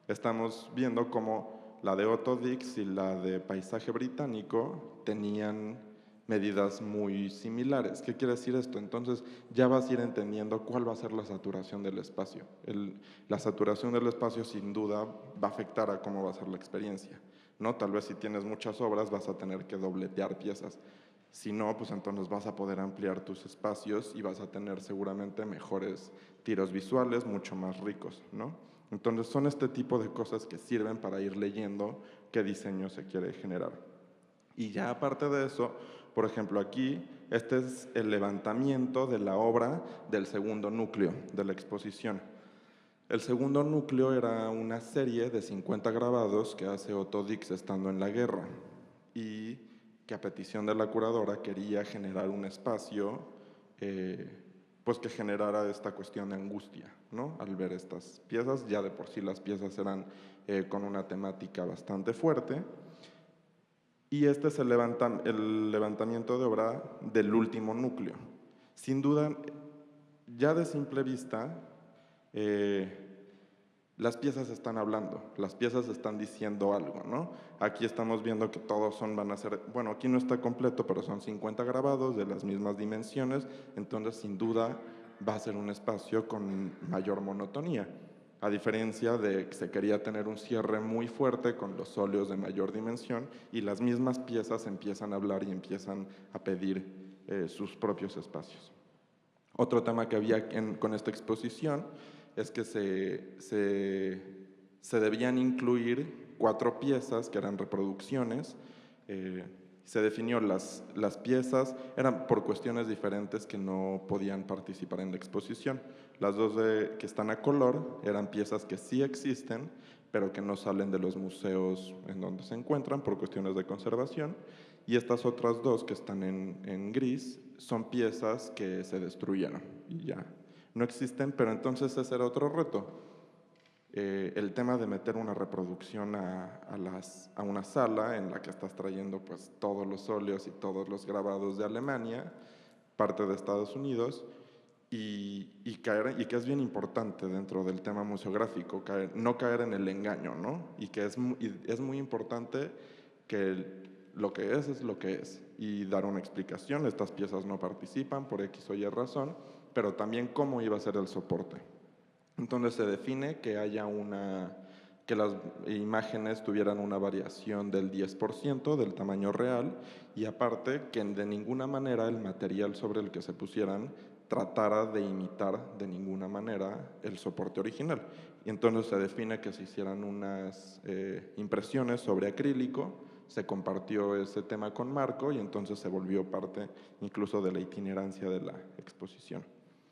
estamos viendo cómo la de Otto Dix y la de Paisaje Británico tenían medidas muy similares. ¿Qué quiere decir esto? Entonces ya vas a ir entendiendo cuál va a ser la saturación del espacio. La saturación del espacio sin duda va a afectar a cómo va a ser la experiencia, ¿no? Tal vez si tienes muchas obras vas a tener que dobletear piezas. Si no, pues entonces vas a poder ampliar tus espacios y vas a tener seguramente mejores tiros visuales, mucho más ricos, ¿no? Entonces son este tipo de cosas que sirven para ir leyendo qué diseño se quiere generar. Y ya aparte de eso, por ejemplo aquí, este es el levantamiento de la obra del segundo núcleo de la exposición. El segundo núcleo era una serie de 50 grabados que hace Otto Dix estando en la guerra y que a petición de la curadora quería generar un espacio pues que generara esta cuestión de angustia, ¿no? Al ver estas piezas, ya de por sí las piezas eran con una temática bastante fuerte, y este es el levantamiento de obra del último núcleo. Sin duda, ya de simple vista, las piezas están hablando, las piezas están diciendo algo, ¿no? Aquí estamos viendo que todos van a ser, bueno, aquí no está completo, pero son 50 grabados de las mismas dimensiones, entonces sin duda va a ser un espacio con mayor monotonía, a diferencia de que se quería tener un cierre muy fuerte con los óleos de mayor dimensión y las mismas piezas empiezan a hablar y empiezan a pedir sus propios espacios. Otro tema que había con esta exposición es que se debían incluir 4 piezas que eran reproducciones. Se definió las piezas, eran por cuestiones diferentes que no podían participar en la exposición. Las 2 que están a color eran piezas que sí existen, pero que no salen de los museos en donde se encuentran por cuestiones de conservación. Y estas otras 2 que están en gris son piezas que se destruyeron y ya no existen, pero entonces ese era otro reto. El tema de meter una reproducción a una sala en la que estás trayendo pues todos los óleos y todos los grabados de Alemania, parte de Estados Unidos, y que es bien importante dentro del tema museográfico, no caer en el engaño, ¿no? Y que es muy importante que lo que es lo que es, y dar una explicación. Estas piezas no participan por X o Y razón, pero también cómo iba a ser el soporte. Entonces se define que que las imágenes tuvieran una variación del 10% del tamaño real, y aparte que de ninguna manera el material sobre el que se pusieran tratara de imitar de ninguna manera el soporte original. Y entonces se define que se hicieran unas impresiones sobre acrílico, se compartió ese tema con Marco y entonces se volvió parte incluso de la itinerancia de la exposición.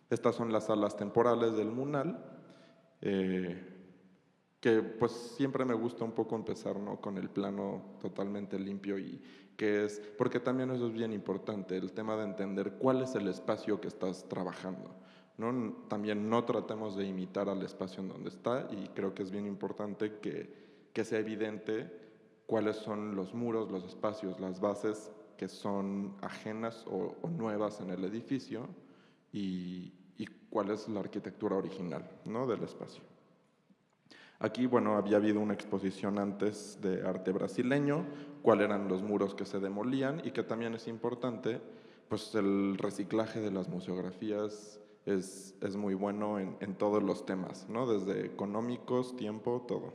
Estas son las salas temporales del MUNAL, que pues siempre me gusta un poco empezar, ¿no?, con el plano totalmente limpio, y porque también eso es bien importante, el tema de entender cuál es el espacio que estás trabajando, ¿no? También no tratemos de imitar al espacio en donde está, y creo que es bien importante que sea evidente cuáles son los muros, los espacios, las bases que son ajenas o nuevas en el edificio, y cuál es la arquitectura original, ¿no?, del espacio. Aquí, bueno, había habido una exposición antes de arte brasileño, cuáles eran los muros que se demolían, y que también es importante, pues el reciclaje de las museografías es muy bueno en todos los temas, ¿no?, desde económicos, tiempo, todo.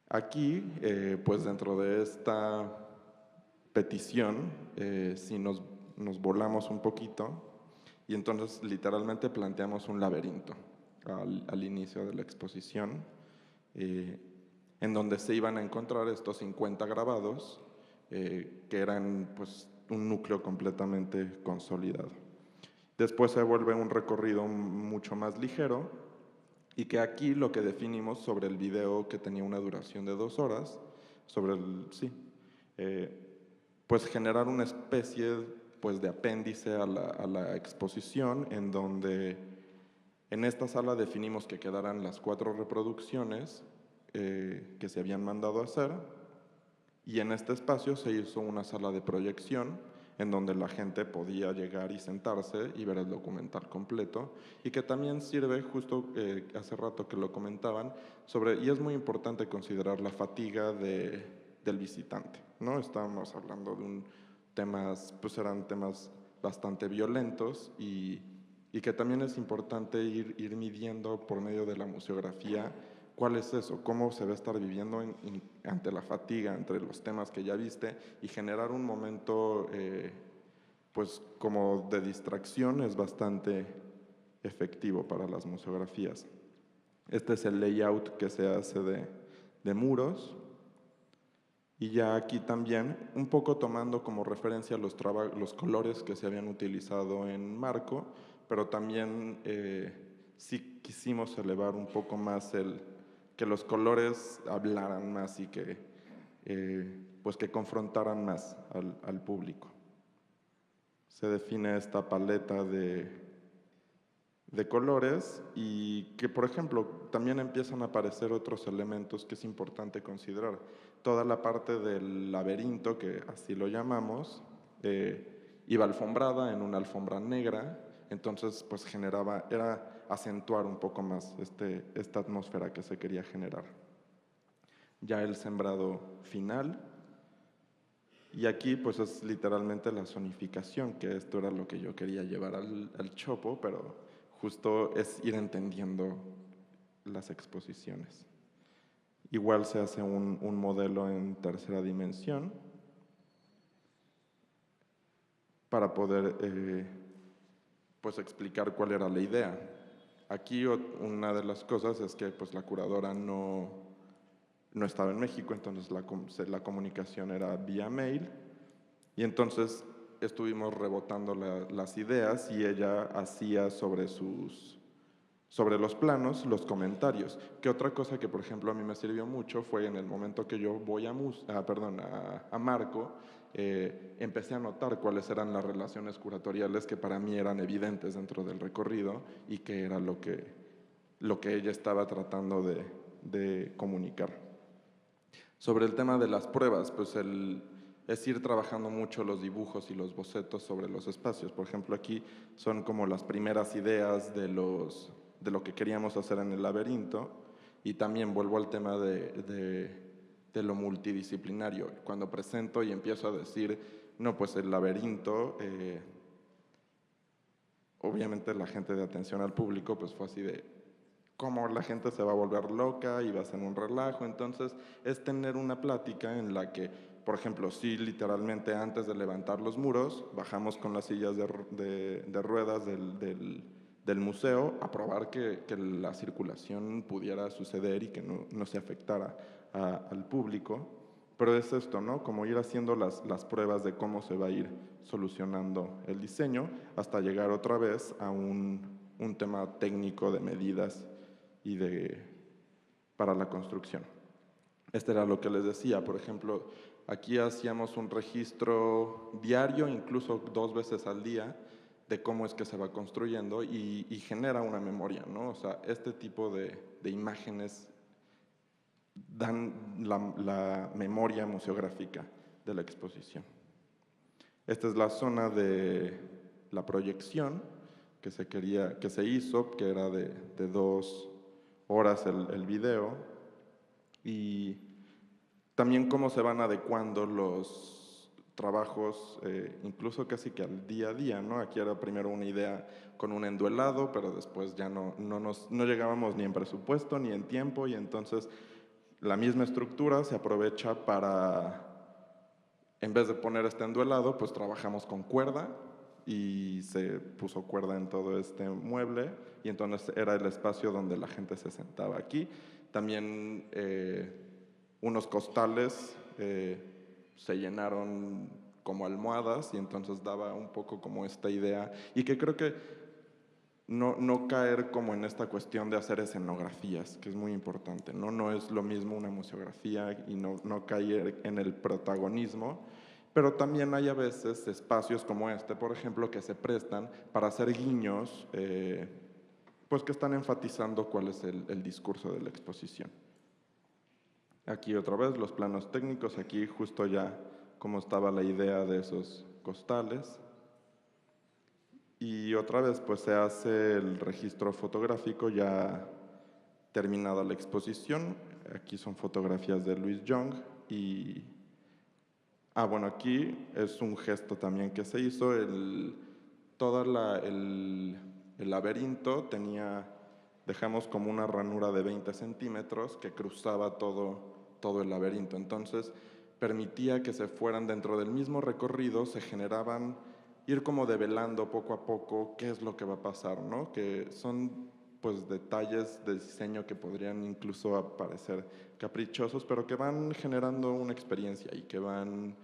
Aquí, pues dentro de esta petición, sí nos volamos un poquito, y entonces literalmente planteamos un laberinto al inicio de la exposición, en donde se iban a encontrar estos 50 grabados, que eran pues un núcleo completamente consolidado. Después se vuelve un recorrido mucho más ligero, y que aquí lo que definimos sobre el video, que tenía una duración de 2 horas, pues generar una especie pues de apéndice a la exposición, en donde en esta sala definimos que quedaran las 4 reproducciones que se habían mandado a hacer, y en este espacio se hizo una sala de proyección en donde la gente podía llegar y sentarse y ver el documental completo, y que también sirve, justo hace rato que lo comentaban, y es muy importante considerar la fatiga del visitante, ¿no? Estábamos hablando de pues eran temas bastante violentos, y que también es importante ir midiendo por medio de la museografía cuál es eso, cómo se va a estar viviendo ante la fatiga, entre los temas que ya viste, y generar un momento pues como de distracción es bastante efectivo para las museografías. Este es el layout que se hace de muros, y ya aquí también, un poco tomando como referencia los colores que se habían utilizado en Marco, pero también sí quisimos elevar un poco más que los colores hablaran más, y pues que confrontaran más al público. Se define esta paleta de colores, y que, por ejemplo, también empiezan a aparecer otros elementos que es importante considerar. Toda la parte del laberinto, que así lo llamamos, iba alfombrada en una alfombra negra, entonces pues era acentuar un poco más esta atmósfera que se quería generar. Ya el sembrado final, y aquí pues es literalmente la zonificación, que esto era lo que yo quería llevar al Chopo, pero justo es ir entendiendo las exposiciones. Igual se hace un modelo en tercera dimensión para poder pues explicar cuál era la idea. Aquí una de las cosas es que pues la curadora no estaba en México, entonces la comunicación era vía mail, y entonces estuvimos rebotando las ideas, y ella hacía sobre los planos los comentarios. Que otra cosa que, por ejemplo, a mí me sirvió mucho fue en el momento que yo voy a Marco, empecé a notar cuáles eran las relaciones curatoriales que para mí eran evidentes dentro del recorrido, y que era lo que ella estaba tratando de comunicar. Sobre el tema de las pruebas, pues es ir trabajando mucho los dibujos y los bocetos sobre los espacios. Por ejemplo, aquí son como las primeras ideas de lo que queríamos hacer en el laberinto, y también vuelvo al tema de lo multidisciplinario. Cuando presento y empiezo a decir, no, pues el laberinto, obviamente la gente de atención al público pues fue así de, cómo la gente se va a volver loca y va a ser un relajo. Entonces es tener una plática en la que, por ejemplo, sí, literalmente antes de levantar los muros, bajamos con las sillas de ruedas del museo a probar que la circulación pudiera suceder y que no se afectara al público. Pero es esto, ¿no? Como ir haciendo las pruebas de cómo se va a ir solucionando el diseño, hasta llegar otra vez a un tema técnico de medidas y para la construcción. Este era lo que les decía. Por ejemplo, aquí hacíamos un registro diario, incluso 2 veces al día, de cómo es que se va construyendo y genera una memoria, ¿no? O sea, este tipo de imágenes dan la memoria museográfica de la exposición. Esta es la zona de la proyección que se hizo, que era de 2 horas el video, y también cómo se van adecuando los trabajos, incluso casi que al día a día, ¿no? Aquí era primero una idea con un enduelado, pero después ya no llegábamos ni en presupuesto ni en tiempo, y entonces la misma estructura se aprovecha para, en vez de poner este enduelado, pues trabajamos con cuerda y se puso cuerda en todo este mueble y entonces era el espacio donde la gente se sentaba aquí. También unos costales se llenaron como almohadas y entonces daba un poco como esta idea y que creo que no caer como en esta cuestión de hacer escenografías, que es muy importante, ¿no? No es lo mismo una museografía y no caer en el protagonismo, pero también hay a veces espacios como este, por ejemplo, que se prestan para hacer guiños, pues que están enfatizando cuál es el discurso de la exposición. Aquí otra vez los planos técnicos, aquí justo ya cómo estaba la idea de esos costales. Y otra vez pues se hace el registro fotográfico ya terminada la exposición. Aquí son fotografías de Louis Young y... bueno, aquí es un gesto también que se hizo. Todo el laberinto dejamos como una ranura de 20 centímetros que cruzaba todo el laberinto. Entonces permitía que se fueran dentro del mismo recorrido, se generaban, ir como develando poco a poco qué es lo que va a pasar, ¿no? Que son pues detalles de diseño que podrían incluso parecer caprichosos, pero que van generando una experiencia y que van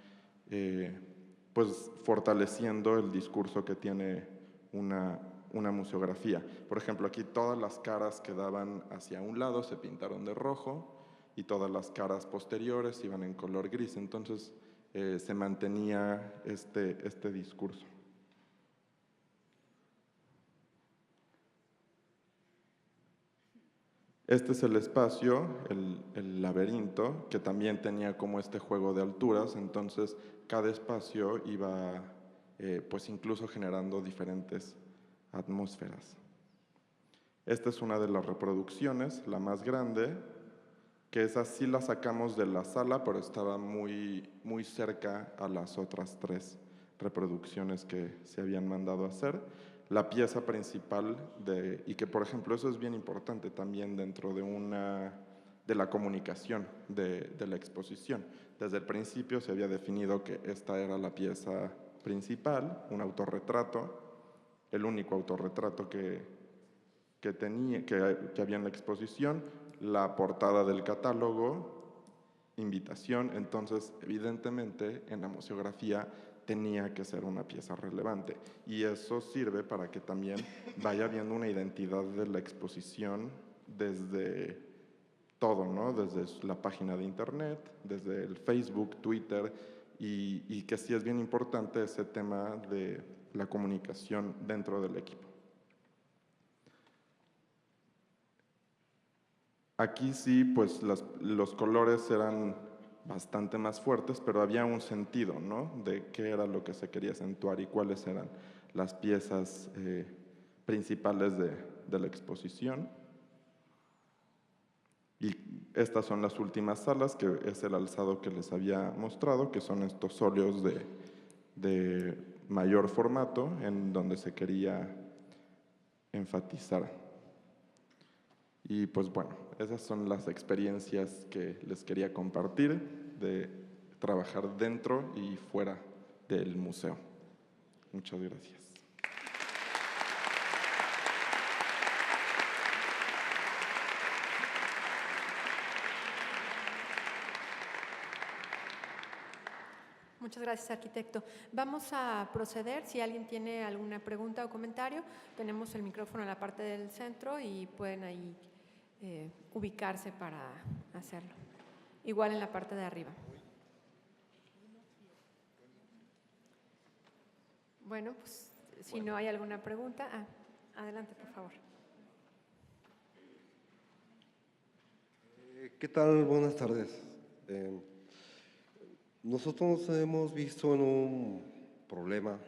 pues fortaleciendo el discurso que tiene una museografía. Por ejemplo, aquí todas las caras que daban hacia un lado se pintaron de rojo y todas las caras posteriores iban en color gris, entonces se mantenía este discurso. Este es el espacio, el laberinto, que también tenía como este juego de alturas, entonces cada espacio iba pues incluso generando diferentes atmósferas. Esta es una de las reproducciones, la más grande, que esa sí la sacamos de la sala, pero estaba muy cerca a las otras 3 reproducciones que se habían mandado a hacer. La pieza principal, y que por ejemplo eso es bien importante también dentro de la comunicación de la exposición. Desde el principio se había definido que esta era la pieza principal, un autorretrato, el único autorretrato que había en la exposición, la portada del catálogo, invitación, entonces evidentemente en la museografía tenía que ser una pieza relevante y eso sirve para que también vaya viendo una identidad de la exposición desde todo, ¿no? Desde la página de internet, desde el Facebook, Twitter y que sí es bien importante ese tema de la comunicación dentro del equipo. Aquí sí, pues los colores eran bastante más fuertes, pero había un sentido, ¿no? De qué era lo que se quería acentuar y cuáles eran las piezas principales de la exposición. Y estas son las últimas salas, que es el alzado que les había mostrado, que son estos óleos de mayor formato, en donde se quería enfatizar. Y pues bueno, esas son las experiencias que les quería compartir de trabajar dentro y fuera del museo. Muchas gracias. Muchas gracias, arquitecto. Vamos a proceder. Si alguien tiene alguna pregunta o comentario, tenemos el micrófono en la parte del centro y pueden ahí ubicarse para hacerlo. Igual en la parte de arriba. Bueno, pues Si no hay alguna pregunta, adelante, por favor. ¿Qué tal? Buenas tardes. Nosotros hemos visto en un problema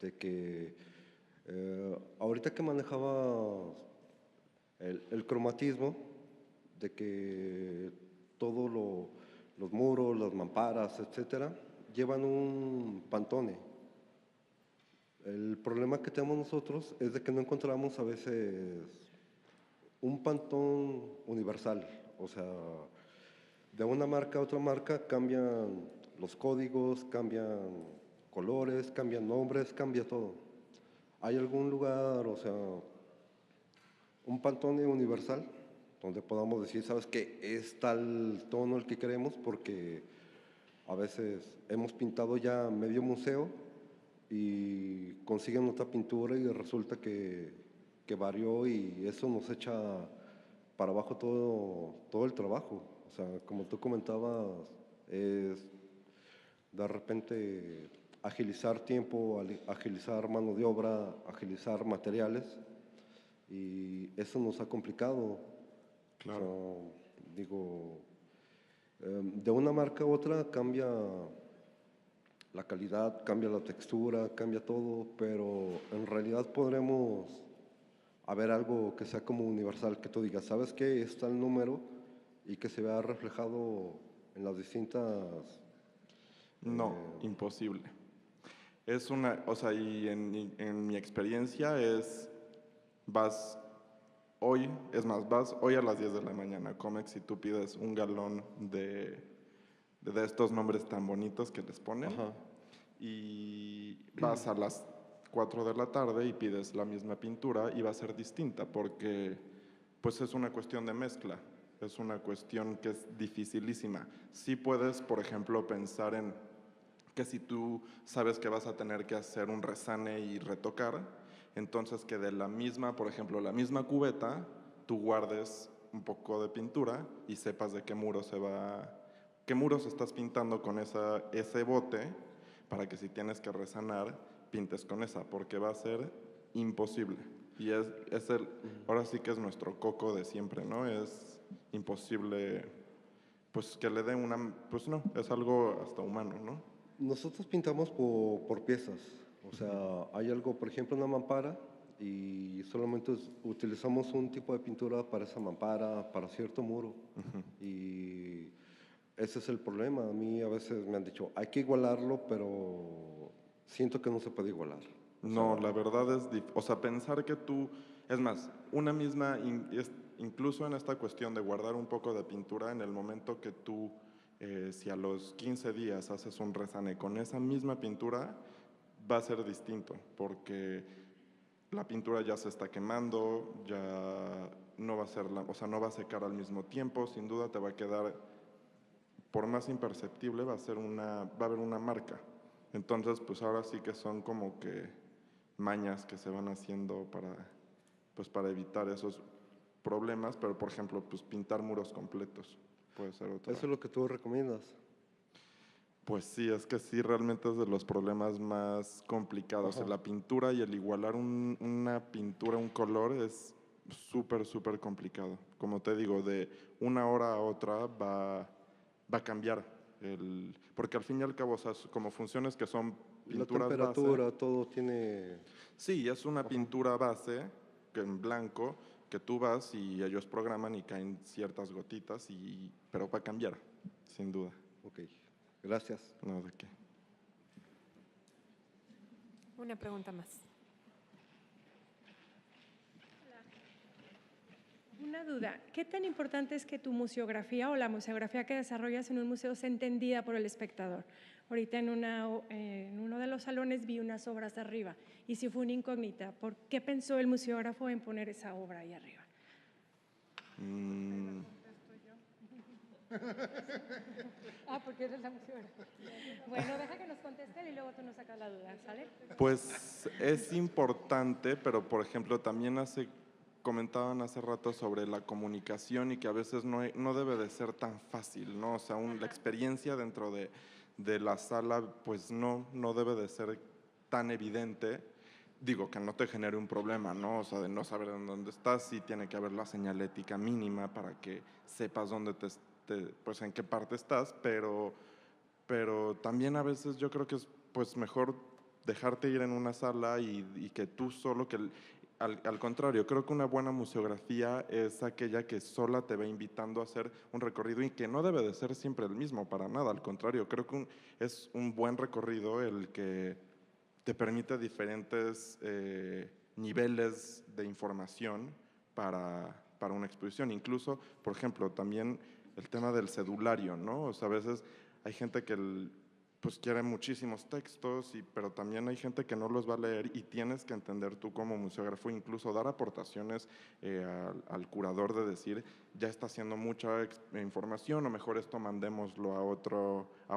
de que ahorita que manejaba el cromatismo, de que todos los muros, las mamparas, etcétera, llevan un Pantone. El problema que tenemos nosotros es de que no encontramos a veces un Pantone universal. O sea, de una marca a otra marca cambian los códigos, cambian colores, cambian nombres, cambia todo. ¿Hay algún lugar, o sea, un Pantone universal donde podamos decir, sabes qué, es tal tono el que queremos? Porque a veces hemos pintado ya medio museo y consiguen otra pintura y resulta que varió y eso nos echa para abajo todo el trabajo. O sea, como tú comentabas, es de repente agilizar tiempo, agilizar mano de obra, agilizar materiales y eso nos ha complicado. Claro. O sea, digo, de una marca a otra cambia la calidad, cambia la textura, cambia todo, pero en realidad podremos haber algo que sea como universal, que tú digas, ¿sabes qué? Está el número y que se vea reflejado en las distintas... No, imposible. Es o sea, y en mi experiencia vas hoy, es más, vas hoy a las 10 de la mañana a Comex y tú pides un galón de estos nombres tan bonitos que les ponen. Ajá. Y vas a las 4 de la tarde y pides la misma pintura y va a ser distinta porque pues es una cuestión de mezcla, es una cuestión que es dificilísima. Sí puedes, por ejemplo, pensar en que si tú sabes que vas a tener que hacer un resane y retocar, entonces que de la misma, por ejemplo, la misma cubeta, tú guardes un poco de pintura y sepas de qué muros estás pintando con ese bote, para que si tienes que resanar, pintes con esa, porque va a ser imposible. Y ahora sí que es nuestro coco de siempre, ¿no? Es imposible, pues que le dé pues no, es algo hasta humano, ¿no? Nosotros pintamos por piezas, o sea, hay algo, por ejemplo, una mampara y solamente utilizamos un tipo de pintura para esa mampara, para cierto muro. Y ese es el problema. A mí a veces me han dicho, hay que igualarlo, pero siento que no se puede igualar. No, la verdad o sea, pensar que es más, una misma, incluso en esta cuestión de guardar un poco de pintura, en el momento que tú, si a los 15 días haces un resane con esa misma pintura, va a ser distinto, porque la pintura ya se está quemando, ya no va a ser, o sea, no va a secar al mismo tiempo, sin duda te va a quedar, por más imperceptible, va a haber una marca. Entonces, pues ahora sí que son como que mañas que se van haciendo para evitar esos problemas, pero por ejemplo, pues pintar muros completos puede ser otra. ¿Eso es lo que tú recomiendas? Pues sí, es que sí, realmente es de los problemas más complicados. Ajá. La pintura y el igualar una pintura, un color, es súper, súper complicado. Como te digo, de una hora a otra va a cambiar. Porque al fin y al cabo, o sea, como funciones que son La pinturas temperatura, base. todo tiene... Sí, es una pintura base que en blanco que tú vas y ellos programan y caen ciertas gotitas, pero va a cambiar, sin duda. Ok, gracias. No, ¿de qué? Una pregunta más. Una duda, ¿qué tan importante es que tu museografía o la museografía que desarrollas en un museo sea entendida por el espectador? Ahorita en uno de los salones vi unas obras arriba y si fue una incógnita, ¿por qué pensó el museógrafo en poner esa obra ahí arriba? Porque eres la museógrafa. Bueno, deja que nos contesten y luego tú nos sacas la duda, ¿sale? Pues es importante, pero por ejemplo también comentaban hace rato sobre la comunicación y que a veces no debe de ser tan fácil, ¿no? O sea, la experiencia dentro de la sala pues no debe de ser tan evidente. digo, que no te genere un problema, ¿no? O sea, de no saber en dónde estás, sí tiene que haber la señalética mínima para que sepas dónde pues en qué parte estás, pero también a veces yo creo que es pues mejor dejarte ir en una sala y que tú solo, al contrario, creo que una buena museografía es aquella que sola te va invitando a hacer un recorrido y que no debe de ser siempre el mismo, para nada, al contrario, creo que es un buen recorrido el que te permite diferentes niveles de información para una exposición. Incluso, por ejemplo, también el tema del cedulario, ¿no? O sea, a veces hay gente que pues quiere muchísimos textos, pero también hay gente que no los va a leer y tienes que entender tú como museógrafo, incluso dar aportaciones al curador de decir, ya está haciendo mucha información o mejor esto mandémoslo a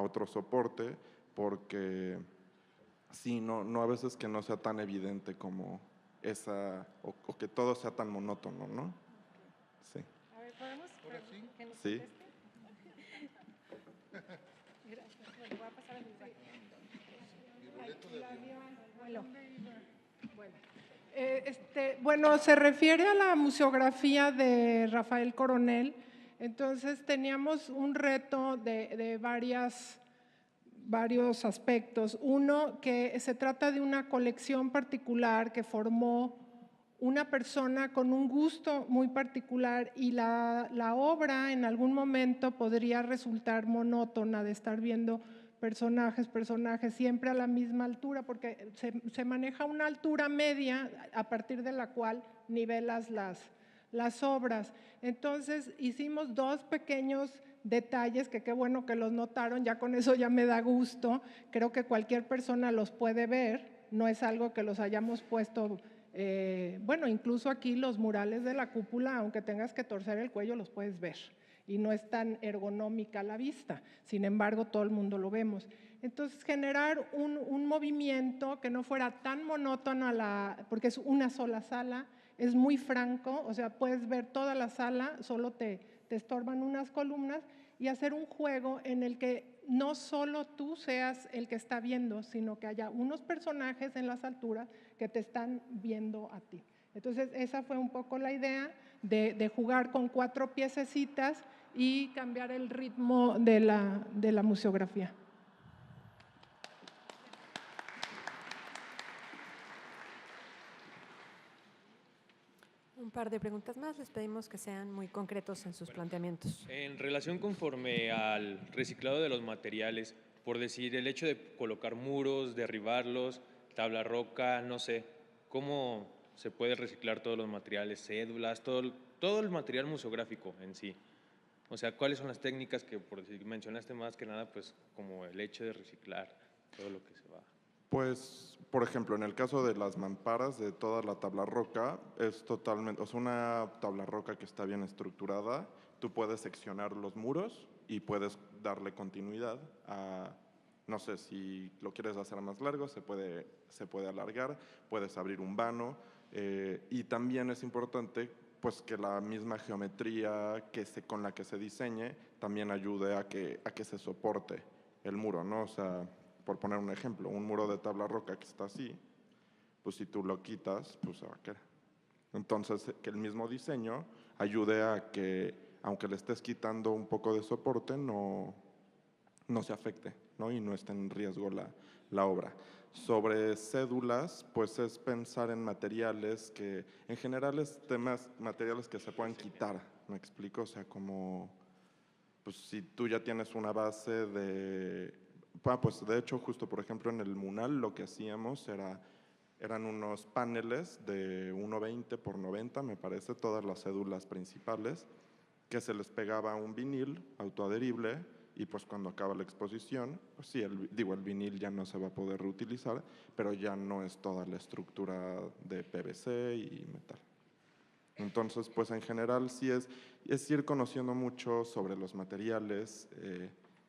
otro soporte, porque sí, no a veces que no sea tan evidente como o que todo sea tan monótono, ¿no? Sí. A ver, ¿podemos que nos Sí. conteste? Gracias. Bueno, voy a pasar a mi lugar. Bueno, se refiere a la museografía de Rafael Coronel. Entonces teníamos un reto de varios aspectos. Uno, que se trata de una colección particular que formó una persona con un gusto muy particular y la obra en algún momento podría resultar monótona de estar viendo personajes, siempre a la misma altura, porque se maneja una altura media a partir de la cual nivelas las obras. Entonces hicimos dos pequeños detalles que qué bueno que los notaron, ya con eso ya me da gusto, creo que cualquier persona los puede ver, no es algo que los hayamos puesto, bueno, incluso aquí los murales de la cúpula, aunque tengas que torcer el cuello, los puedes ver y no es tan ergonómica la vista, sin embargo todo el mundo lo vemos. Entonces generar un movimiento que no fuera tan monótono, porque es una sola sala, es muy franco, o sea, puedes ver toda la sala, solo te estorban unas columnas, y hacer un juego en el que no solo tú seas el que está viendo, sino que haya unos personajes en las alturas que te están viendo a ti. Entonces, esa fue un poco la idea de jugar con 4 piececitas y cambiar el ritmo de la museografía. Un par de preguntas más, les pedimos que sean muy concretos en sus planteamientos. En relación conforme al reciclado de los materiales, por decir, el hecho de colocar muros, derribarlos, tabla roca, no sé, ¿cómo se puede reciclar todos los materiales, cédulas, todo el material museográfico en sí? O sea, ¿cuáles son las técnicas que, por decir, mencionaste más que nada, pues como el hecho de reciclar todo lo que se va? Pues, por ejemplo, en el caso de las mamparas de toda la tabla roca, es totalmente, o sea, una tabla roca que está bien estructurada, tú puedes seccionar los muros y puedes darle continuidad a, no sé, si lo quieres hacer más largo, se puede alargar, puedes abrir un vano, y también es importante pues que la misma geometría con la que se diseñe también ayude a que se soporte el muro, ¿no? O sea, por poner un ejemplo, un muro de tabla roca que está así, pues si tú lo quitas, pues se va a caer. Entonces, que el mismo diseño ayude a que, aunque le estés quitando un poco de soporte, no se afecte, ¿no? Y no esté en riesgo la obra. Sobre cédulas, pues es pensar en materiales que, en general, es materiales que se puedan quitar, ¿me explico? O sea, como, pues si tú ya tienes una base pues de hecho, justo por ejemplo en el Munal lo que hacíamos eran unos paneles de 1,20 por 90, me parece, todas las cédulas principales, que se les pegaba un vinil autoadherible y pues cuando acaba la exposición, pues sí, el vinil ya no se va a poder reutilizar, pero ya no es toda la estructura de PVC y metal. Entonces, pues en general sí es ir conociendo mucho sobre los materiales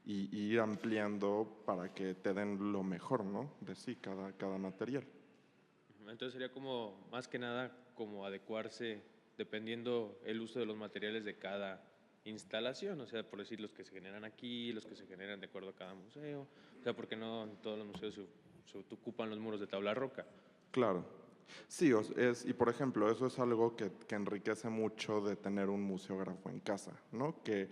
y ir ampliando para que te den lo mejor, ¿no? De sí, cada material. Entonces sería como, más que nada, como adecuarse dependiendo el uso de los materiales de cada instalación, o sea, por decir los que se generan aquí, los que se generan de acuerdo a cada museo, o sea, porque no en todos los museos se ocupan los muros de tabla roca. Claro, Sí, y por ejemplo, eso es algo que enriquece mucho de tener un museógrafo en casa, ¿no? Que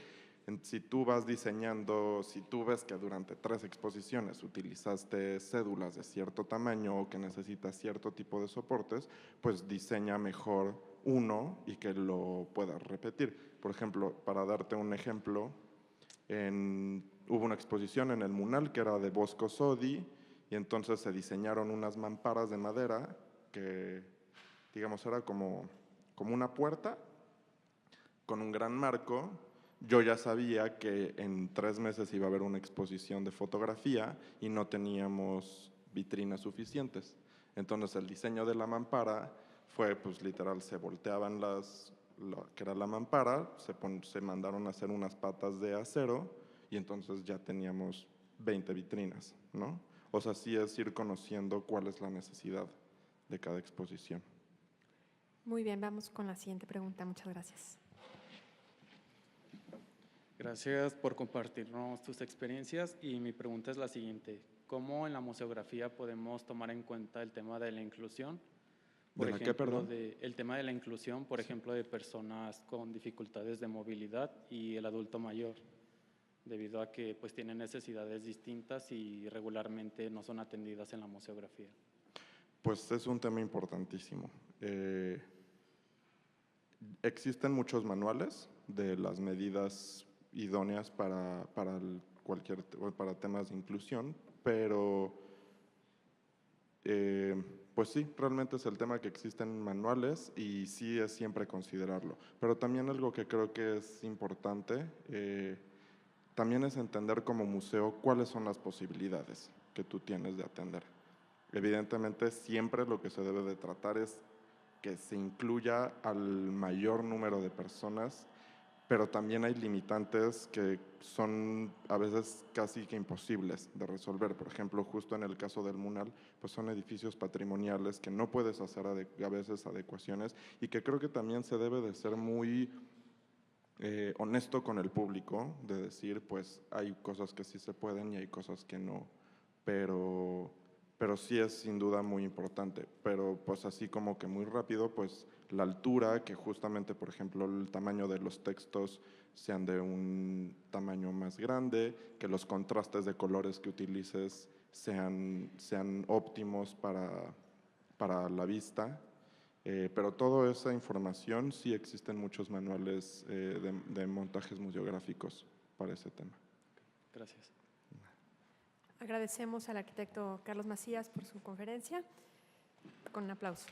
si tú vas diseñando, si tú ves que durante 3 exposiciones utilizaste cédulas de cierto tamaño o que necesitas cierto tipo de soportes, pues diseña mejor uno y que lo puedas repetir. Por ejemplo, para darte un ejemplo, hubo una exposición en el Munal que era de Bosco Sodi y entonces se diseñaron unas mamparas de madera que, digamos, era como una puerta con un gran marco. Yo ya sabía que en 3 meses iba a haber una exposición de fotografía y no teníamos vitrinas suficientes. Entonces el diseño de la mampara fue, pues literal, se volteaban que era la mampara, se mandaron a hacer unas patas de acero y entonces ya teníamos 20 vitrinas, ¿no? O sea, sí es ir conociendo cuál es la necesidad de cada exposición. Muy bien, vamos con la siguiente pregunta. Muchas gracias. Gracias por compartirnos tus experiencias y mi pregunta es la siguiente. ¿Cómo en la museografía podemos tomar en cuenta el tema de la inclusión? Por ¿De la qué, ejemplo, perdón? el tema de la inclusión, por ejemplo, de personas con dificultades de movilidad y el adulto mayor, debido a que pues tienen necesidades distintas y regularmente no son atendidas en la museografía. Pues es un tema importantísimo. Existen muchos manuales de las medidas idóneas para temas de inclusión, pero pues sí, realmente es el tema que existen manuales y sí es siempre considerarlo. Pero también algo que creo que es importante, también es entender como museo cuáles son las posibilidades que tú tienes de atender. Evidentemente, siempre lo que se debe de tratar es que se incluya al mayor número de personas, pero también hay limitantes que son a veces casi que imposibles de resolver. Por ejemplo, justo en el caso del Munal, pues son edificios patrimoniales que no puedes hacer a veces adecuaciones y que creo que también se debe de ser muy honesto con el público, de decir, pues hay cosas que sí se pueden y hay cosas que no, pero sí es sin duda muy importante. Pero pues así como que muy rápido, pues la altura, que justamente, por ejemplo, el tamaño de los textos sean de un tamaño más grande, que los contrastes de colores que utilices sean óptimos para la vista. Pero toda esa información, sí existen muchos manuales de montajes museográficos para ese tema. Gracias. Agradecemos al arquitecto Carlos Macías por su conferencia. Con un aplauso.